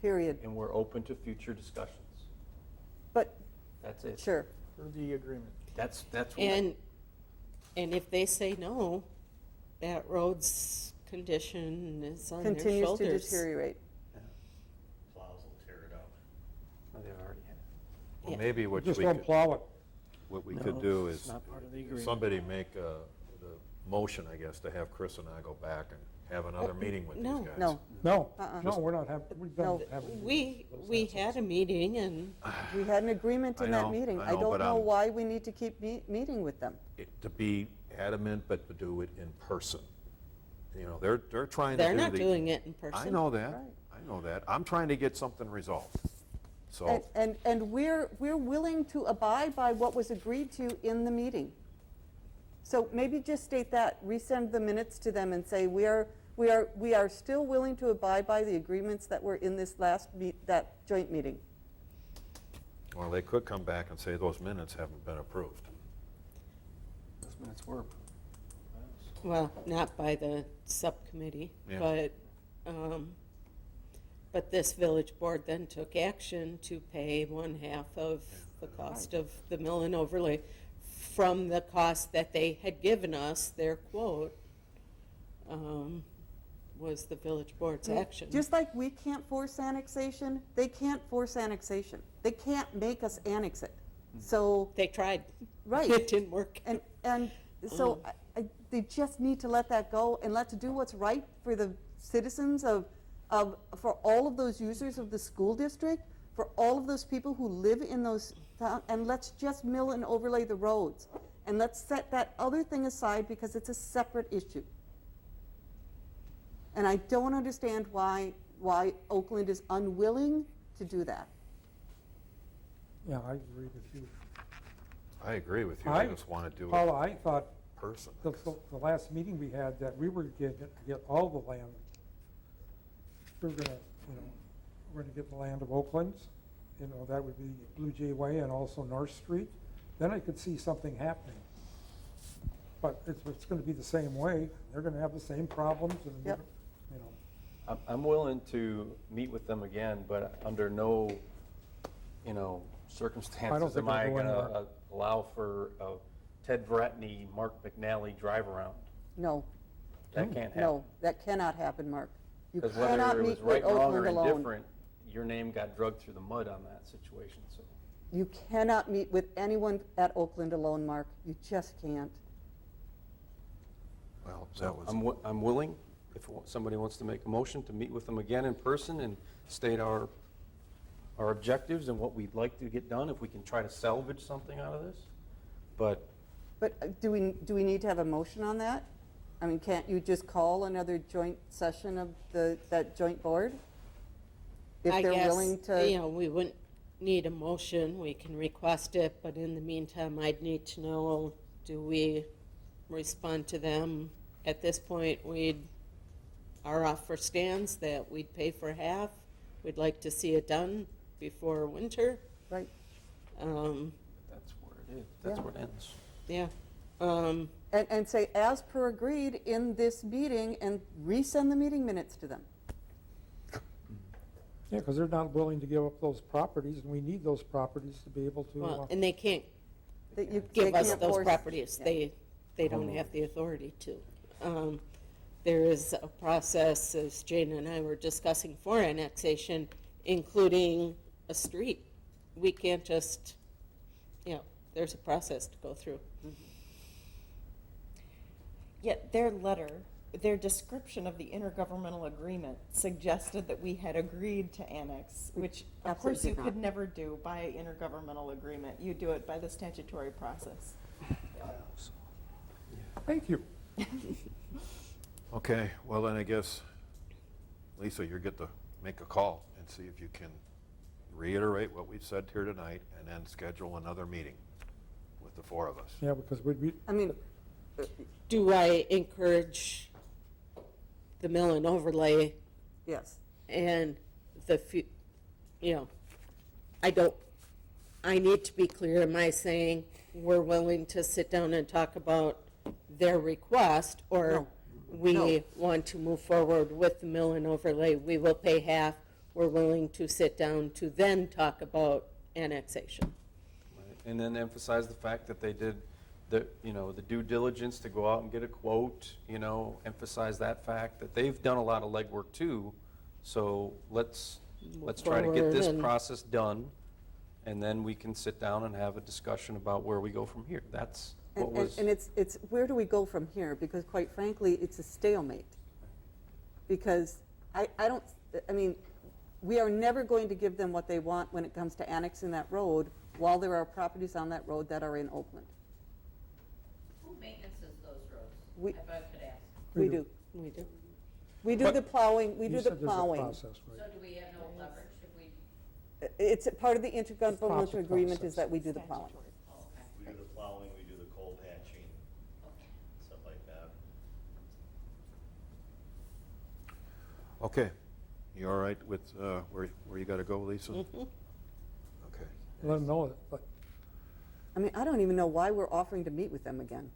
period? And we're open to future discussions. But, That's it. sure. For the agreement. That's what. And if they say no, that road's condition is on their Continues to shoulders. deteriorate. Plows will tear it up. Oh, they already have. Well, Yeah. maybe what Just we don't could, plow it. what we No, could do it's is, not part of the agreement. somebody make the motion, I guess, to have Chris and I go back and have another meeting with these no. guys. No, No, Uh-uh. no, we're not having, we No. don't have. We had a meeting and we had an agreement in I that know, meeting. I I know, don't but know I'm- why we need to keep meeting with them. To be adamant, but to do it in person. You know, they're trying to do they're not the- doing it in person. I know that, Right. I know that. I'm trying to get something resolved. So, And we're willing to abide by what was agreed to in the meeting. So maybe just state that, resend the minutes to them and say, we are still willing to abide by the agreements that were in this that joint meeting. well, they could come back and say those minutes haven't been approved. Those minutes were approved. Well, not by the subcommittee, Yeah. but this village board then took action to pay 1/2 of the cost of the mill and overlay from the cost that they had given us. Their quote was the village board's action. Just like we can't force annexation, they can't force annexation. They can't make us annex it. So, They tried. right. It didn't work. And so they just need to let that go and let's do what's right for the citizens for all of those users of the school district, for all of those people who live in those towns, and let's just mill and overlay the roads. And let's set that other thing aside because it's a separate issue. And I don't understand why Oakland is unwilling to do that. Yeah, I agree with you. I agree with you, I just want to do Paula, it I thought in person. the last meeting we had that we were going to get all the land. We were going to, we're going to get the land of Oakland's. That would be Blue Jay Way and also North Street. Then I could see something happening. But it's going to be the same way. They're going to have the same problems and, Yep. I'm willing to meet with them again, but under no, circumstances think am I they'll go going to anywhere. allow for a Ted Vretny, Mark McNally drive around. No, That can't happen. no, that cannot happen, Mark. You Because cannot whether it was meet with right, wrong, or Oakland alone. indifferent, your name got drugged through the mud on that situation, so. You cannot meet with anyone at Oakland alone, Mark. You just can't. Well, that So was, I'm willing, if somebody wants to make a motion, to meet with them again in person and state our objectives and what we'd like to get done, if we can try to salvage something out of this. But But do we need to have a motion on that? I mean, can't you just call another joint session of that joint board? If I they're guess, willing to, we wouldn't need a motion, we can request it, but in the meantime, I'd need to know, do we respond to them? At this point, our offer stands that we'd pay for half, we'd like to see it done before winter. right? that's where it is, that's Yeah. where it ends. Yeah. And say, as per agreed in this meeting, and resend the meeting minutes to them. Yeah, because they're not willing to give up those properties, and we need those properties to be able to. Well, and they can't That you- give they us can't those force- properties, yeah. they don't have the authority to. There is a process, as Jane and I were discussing, for annexation, including a street. We can't just, there's a process to go through. Yet their letter, their description of the intergovernmental agreement suggested that we had agreed to annex, which of course absolutely you did could not. never do by intergovernmental agreement. You do it by the statutory process. Thank you. okay, well then I guess, Lisa, you get to make a call and see if you can reiterate what we've said here tonight and then schedule another meeting with the four of us. Yeah, because we, I mean, Do I encourage the mill and overlay yes. and I need to be clear, am I saying we're willing to sit down and talk about their request, or No. we No. want to move forward with the mill and overlay? We will pay half, we're willing to sit down to then talk about annexation. Right. And then emphasize the fact that they did the due diligence to go out and get a quote, emphasize that fact, that they've done a lot of legwork too. So let's try to get forward this and- process done, and then we can sit down and have a discussion about where we go from here. That's what was. And it's, where do we go from here? Because quite frankly, it's a stalemate. Because we are never going to give them what they want when it comes to annexing that road while there are properties on that road that are in Oakland. Who maintenances those roads? We- If I could ask. We do. We do. We do the plowing, we you do the said there's a plowing. process, right? So do we have no leverage if we, It's a part of the It's intergovernmental agreement process. is that we do the plowing. oh, okay. We do the plowing, we do the coal patching, stuff like that. Okay, you all right with where you got to go, Lisa? Mm-hmm. Okay. Let them know it, but I mean, I don't even know why we're offering to meet with them again.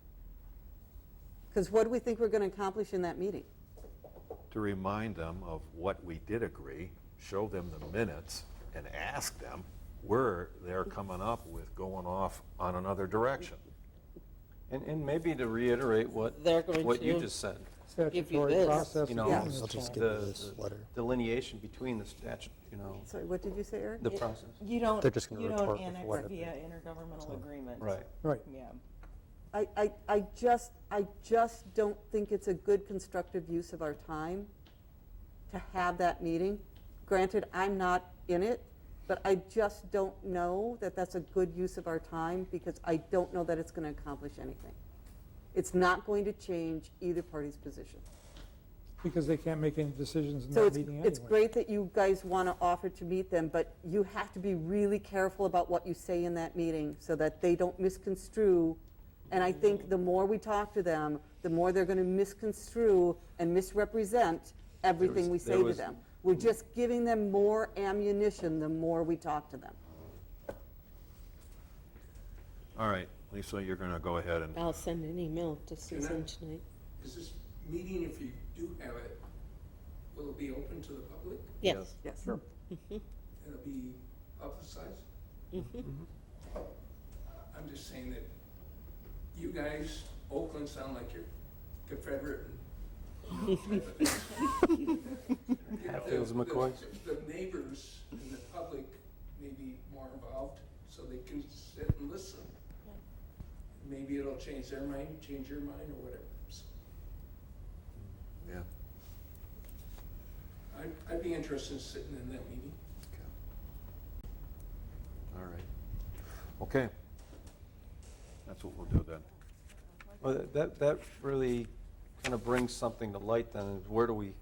Because what do we think we're going to accomplish in that meeting? To remind them of what we did agree, show them the minutes, and ask them where they're coming up with going off on another direction. And maybe to reiterate what They're going you to just said. Statutory statutory this. process. You know, Yeah. I'll just give you this letter. delineation between the statute, Sorry, what did you say, Eric? the process. You don't, They're just gonna you don't report with annex what it via intergovernmental agreement. Right. Right. Yeah. I just don't think it's a good constructive use of our time to have that meeting. Granted, I'm not in it, but I just don't know that that's a good use of our time because I don't know that it's going to accomplish anything. It's not going to change either party's position. Because they can't make any decisions in So that it's, meeting anyway. it's great that you guys want to offer to meet them, but you have to be really careful about what you say in that meeting so that they don't misconstrue. And I think the more we talk to them, the more they're going to misconstrue and misrepresent everything we say to them. We're just giving them more ammunition the more we talk to them. All right, Lisa, you're going to go ahead and, I'll send an email to Susan tonight. Is this meeting, if you do have it, will it be open to the public? Yes. Yes. Sure. Mhm. It'll be publicized? Mhm. I'm just saying that you guys, Oakland, sound like you're Confederate. Hatfields, McCoys. The neighbors and the public may be more involved, so they can sit and listen. Maybe it'll change their mind, change your mind, or whatever. So yeah. I'd be interested in sitting in that meeting. All right. Okay. That's what we'll do then. Well, that really kind of brings something to light then, is where do we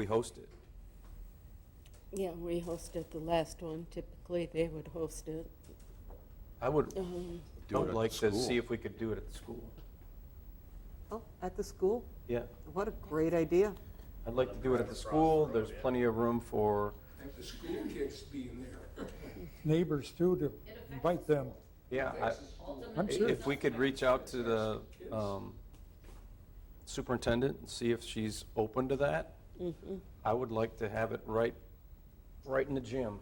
host it? Yeah, we hosted the last one. Typically, they would host it. I would Do it at the like to school. see if we could do it at the school. Oh, at the school? Yeah, What a great idea. I'd like to do it at the school. There's plenty of room for, Have the school kids being there. Neighbors too, to invite them. yeah, I'm sure. if we could reach out to the superintendent and see if she's open to that. Mhm. I would like to have it right in the gym,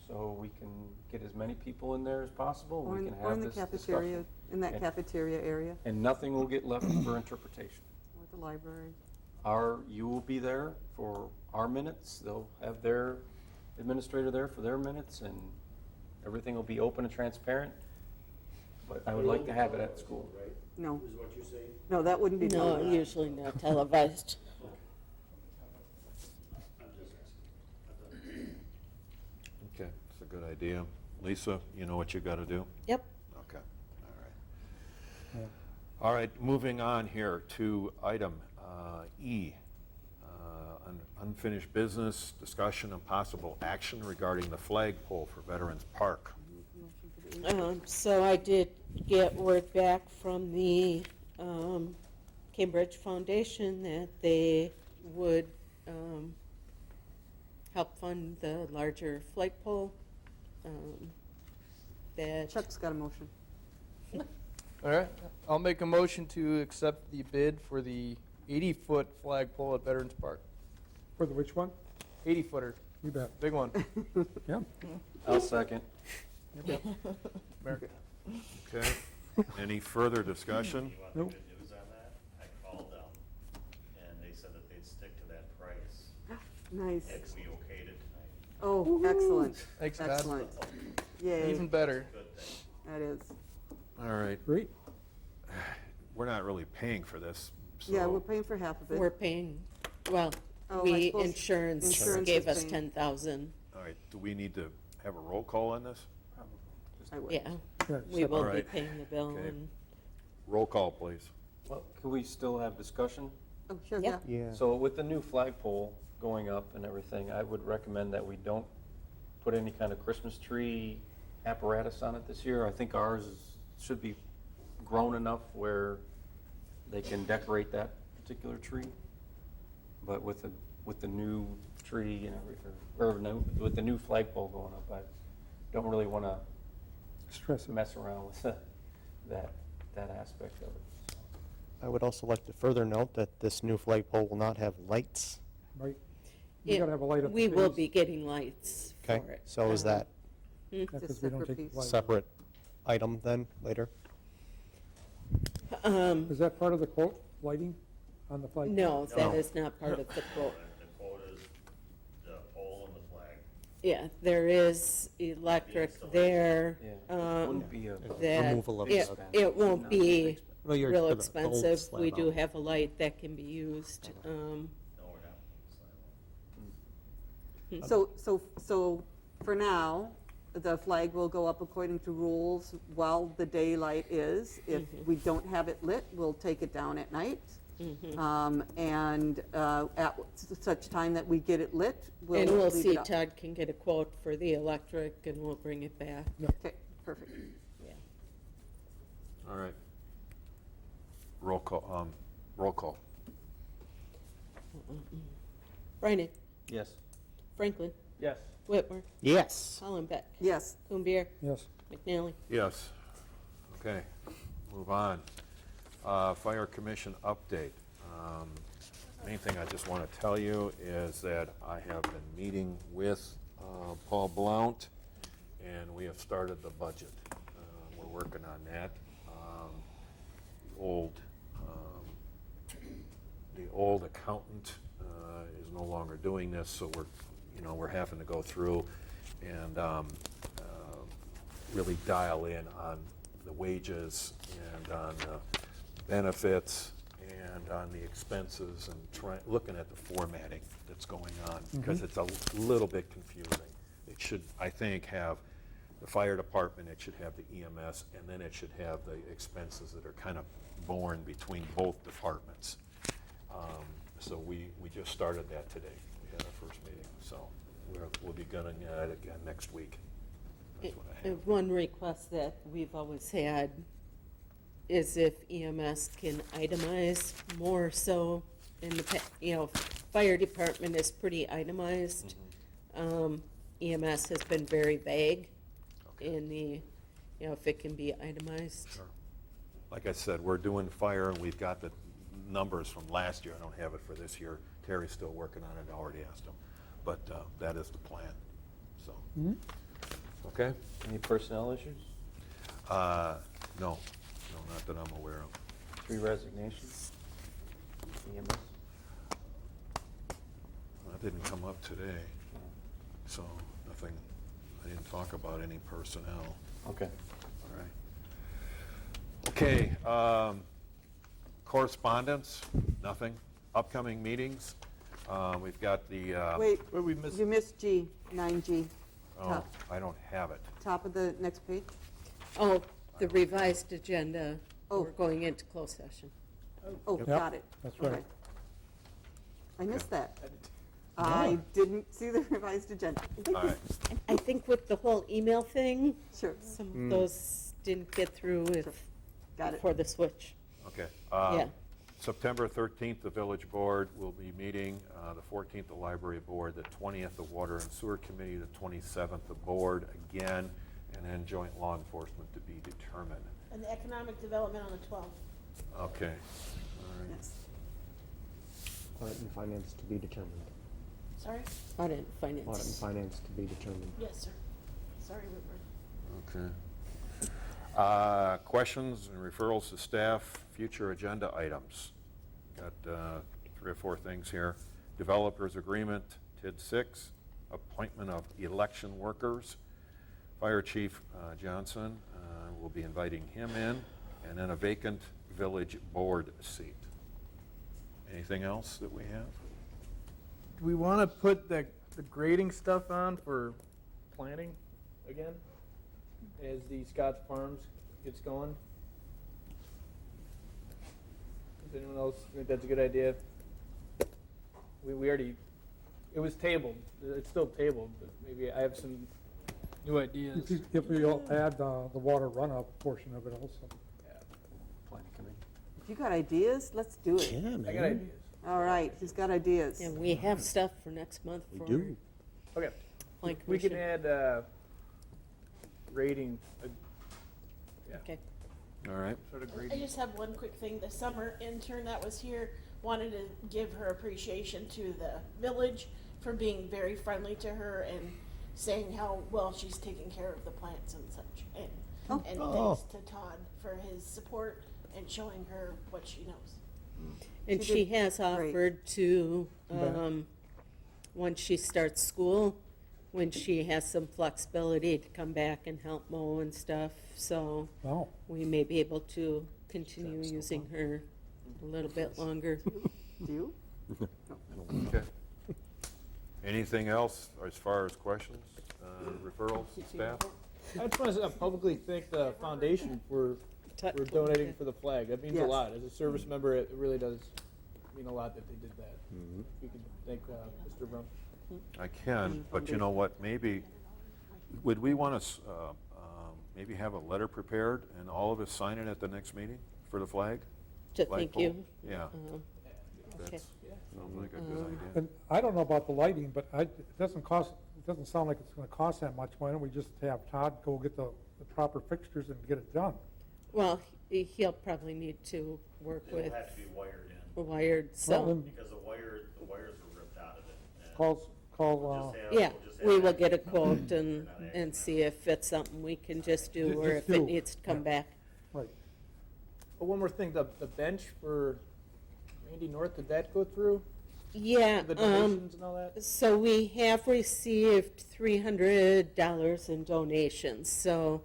so we can get as many people in there as possible. Or We in, can or in have the this cafeteria, discussion. in that And- cafeteria area, And nothing will get left for interpretation. or the library. You will be there for our minutes. They'll have their administrator there for their minutes, and everything will be open and transparent. But I would like to have it at school. Right? No. Is what you're saying? No, that wouldn't be No, done. usually not televised. I'm just asking. Okay, it's a good idea. Lisa, you know what you got to do? Yep. Okay, all right. All right, moving on here to item E, unfinished business, discussion and possible action regarding the flagpole for Veterans Park. So I did get word back from the Cambridge Foundation that they would help fund the larger flagpole. That Chuck's got a motion. All right, I'll make a motion to accept the bid for the 80-foot flagpole at Veterans Park. For the which one? 80-footer, You bet. big one. Yeah. I'll second. America. Okay. Any further discussion? You want Nope. the good news on that? I called them, and they said that they'd stick to that price Nice. if we okayed it tonight. Oh, excellent. Thanks, God. Excellent. Yay. Even better. Good thing. That is. All right. Great. We're not really paying for this, so. Yeah, we're paying for half of it. we're paying, well, Oh, I we, suppose insurance insurance gave is us paying. 10,000. All right, do we need to have a roll call on this? I would. Yeah, Yeah, we will be Alright. paying the bill Okay. and. Roll call, please. Well, can we still have discussion? Oh, sure, Yeah. yeah. Yeah. So with the new flagpole going up and everything, I would recommend that we don't put any kind of Christmas tree apparatus on it this year. I think ours should be grown enough where they can decorate that particular tree. But with the new tree and everything, or no, with the new flagpole going up, I don't really want to Stress it. mess around with that aspect of it. So. I would also like to further note that this new flagpole will not have lights. Right. You gotta have a light up. We will be getting lights for Okay, it. so is that Hmm? Yeah, It's a 'cause we don't separate take piece. the light. separate item then, later? Is that part of the quote, lighting on the flag? No, that is not part of the quote. The quote is the pole and the flag. Yeah, there is electric there. Yeah, it wouldn't be a That, Removal of it, the- it won't be Well, you're real for the old expensive. slab We do out. have a light that can be used. No, we're not. So for now, the flag will go up according to rules while the daylight is. If we don't have it lit, we'll take it down at night. And at such time that we get it lit, we'll And we'll leave see, it up. Todd can get a quote for the electric and we'll bring it back. Okay, perfect. Yeah. All right. Roll call, roll call. Breinig, yes. Franklin, Yes. Whitmer, Yes. Hollenbeck, Yes. Kumbir, Yes. McNally. Yes. Okay, move on. Fire Commission update. Main thing I just want to tell you is that I have been meeting with Paul Blount, and we have started the budget. We're working on that. The old accountant is no longer doing this, so we're having to go through and really dial in on the wages and on the benefits and on the expenses and looking at the formatting that's going on, because it's a little bit confusing. It should, I think, have the fire department, it should have the EMS, and then it should have the expenses that are kind of borne between both departments. So we just started that today. We had our first meeting, so we'll be going at it again next week. That's what I have. One request that we've always had is if EMS can itemize more so in the, fire department is pretty itemized. EMS has been very vague in the, if it can be itemized. Sure. Like I said, we're doing fire, and we've got the numbers from last year. I don't have it for this year. Terry's still working on it. I already asked him. But that is the plan, so. Okay? Any personnel issues? No, not that I'm aware of. 3 resignations? EMS? That didn't come up today, so nothing, I didn't talk about any personnel. Okay. All right. Okay, correspondence, nothing. Upcoming meetings, we've got the, Wait, What we missed? you missed G, 9G, oh, I don't have it. top of the next page. Oh, the revised agenda, Oh. we're going into closed session. Oh, Yep. got it. That's right. Okay. I missed that. I didn't see the revised agenda. All right. I think with the whole email thing, Sure. some of those didn't get through Got it. before the switch. Okay. Yeah. September 13th, the village board will be meeting, the 14th, the library board, the 20th, the water and sewer committee, the 27th, the board again, and then joint law enforcement to be determined. And the economic development on the 12th. Okay. All right. Yes. Audit and finance to be determined. Sorry? Audit and finance. Audit and finance to be determined. Yes, sir. Sorry, Rupert. Okay. Questions and referrals to staff, future agenda items. Got 3 or 4 things here. Developers agreement, TID 6, appointment of election workers. Fire Chief Johnson, we'll be inviting him in, and then a vacant village board seat. Anything else that we have? Do we want to put the grading stuff on for planning again, as the Scotts Farms gets going? Does anyone else think that's a good idea? We already, it was tabled, it's still tabled, but maybe I have some new ideas. If we'll add the water runoff portion of it also. Planning committee. If you got ideas, let's do it. I got ideas. All right, who's got ideas? And we have stuff for next month for. Okay. Plan We can commission. add grading, yeah, Okay. All right. sort of I grading. just have one quick thing. The summer intern that was here wanted to give her appreciation to the village for being very friendly to her and saying how well she's taking care of the plants and such. And, Oh. and thanks to Todd for his support and showing her what she knows. And She she did has great. offered to, Bet. once she starts school, when she has some flexibility to come back and help mow and stuff, so Oh, we may be able to continue using her a little bit longer. Do you? Okay. Anything else as far as questions, referrals, staff? I just want to publicly thank the foundation for donating for the flag. That means a Yes. lot. As a service member, it really does mean a lot that they did that. If you could thank Mr. Brown. I can, but you know what, maybe, would we want to maybe have a letter prepared and all of us sign it at the next meeting for the flag? To thank Flagpole? you. Yeah. Okay. That's, sounds like a good idea. and I don't know about the lighting, but it doesn't sound like it's gonna cost that much. Why don't we just have Todd go get the proper fixtures and get it done? Well, he'll probably need to work It'll with have to be wired in, wired, Well, so, then because the wires were ripped out of it. and call, we'll just have- yeah, we'll just have we will access. get a quote and see if it's something we can just do, or Just if it do. needs to come back. right. But one more thing, the bench for Randy North, did that go through? Yeah, The donations and all that? so we have received $300 in donations, so,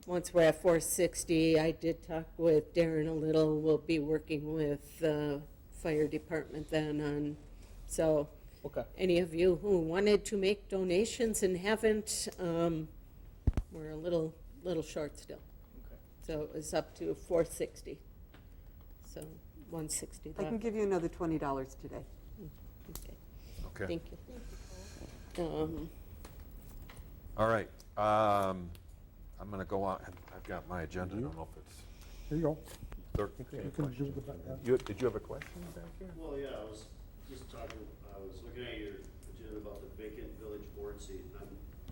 once we're at 460, I did talk with Darren a little, we'll be working with the fire department then on, so, Okay. any of you who wanted to make donations and haven't, we're a little short still. Okay. So it was up to 460, so 160 I can left. give you another $20 today. Okay, Okay. thank you. All right. I'm going to go on, I've got my agenda, I don't know if it's There you go. 13. You can do the, Did you have a question back here? Well, yeah, I was just talking, I was looking at your agenda about the vacant village board seat. I'm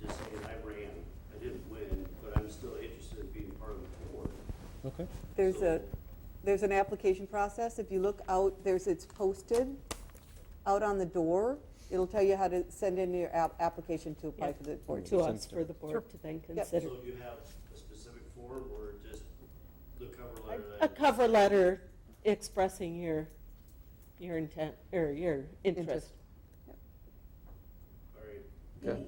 just saying, I ran, I didn't win, but I'm still interested in being part of the board. okay. There's an application process. If you look out, it's posted out on the door. It'll tell you how to send in your application to apply for the board. To us for the board to then consider. So do you have a specific form or just the cover letter? A cover letter expressing your intent, or your interest. All right. Okay.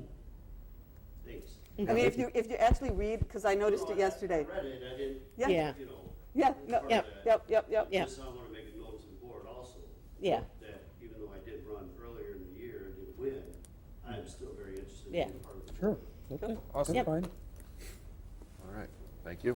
Thanks. I mean, if you actually read, because I noticed it yesterday. I read it, I didn't, Yeah. you know. Yeah, no, part of Yep. that. yep. Yeah. Just I want to make a note to the board also. Yeah. That even though I did run earlier in the year and didn't win, I'm still very interested in Yeah. being part of the board. Sure, okay. Awesome. That's fine. All right, thank you.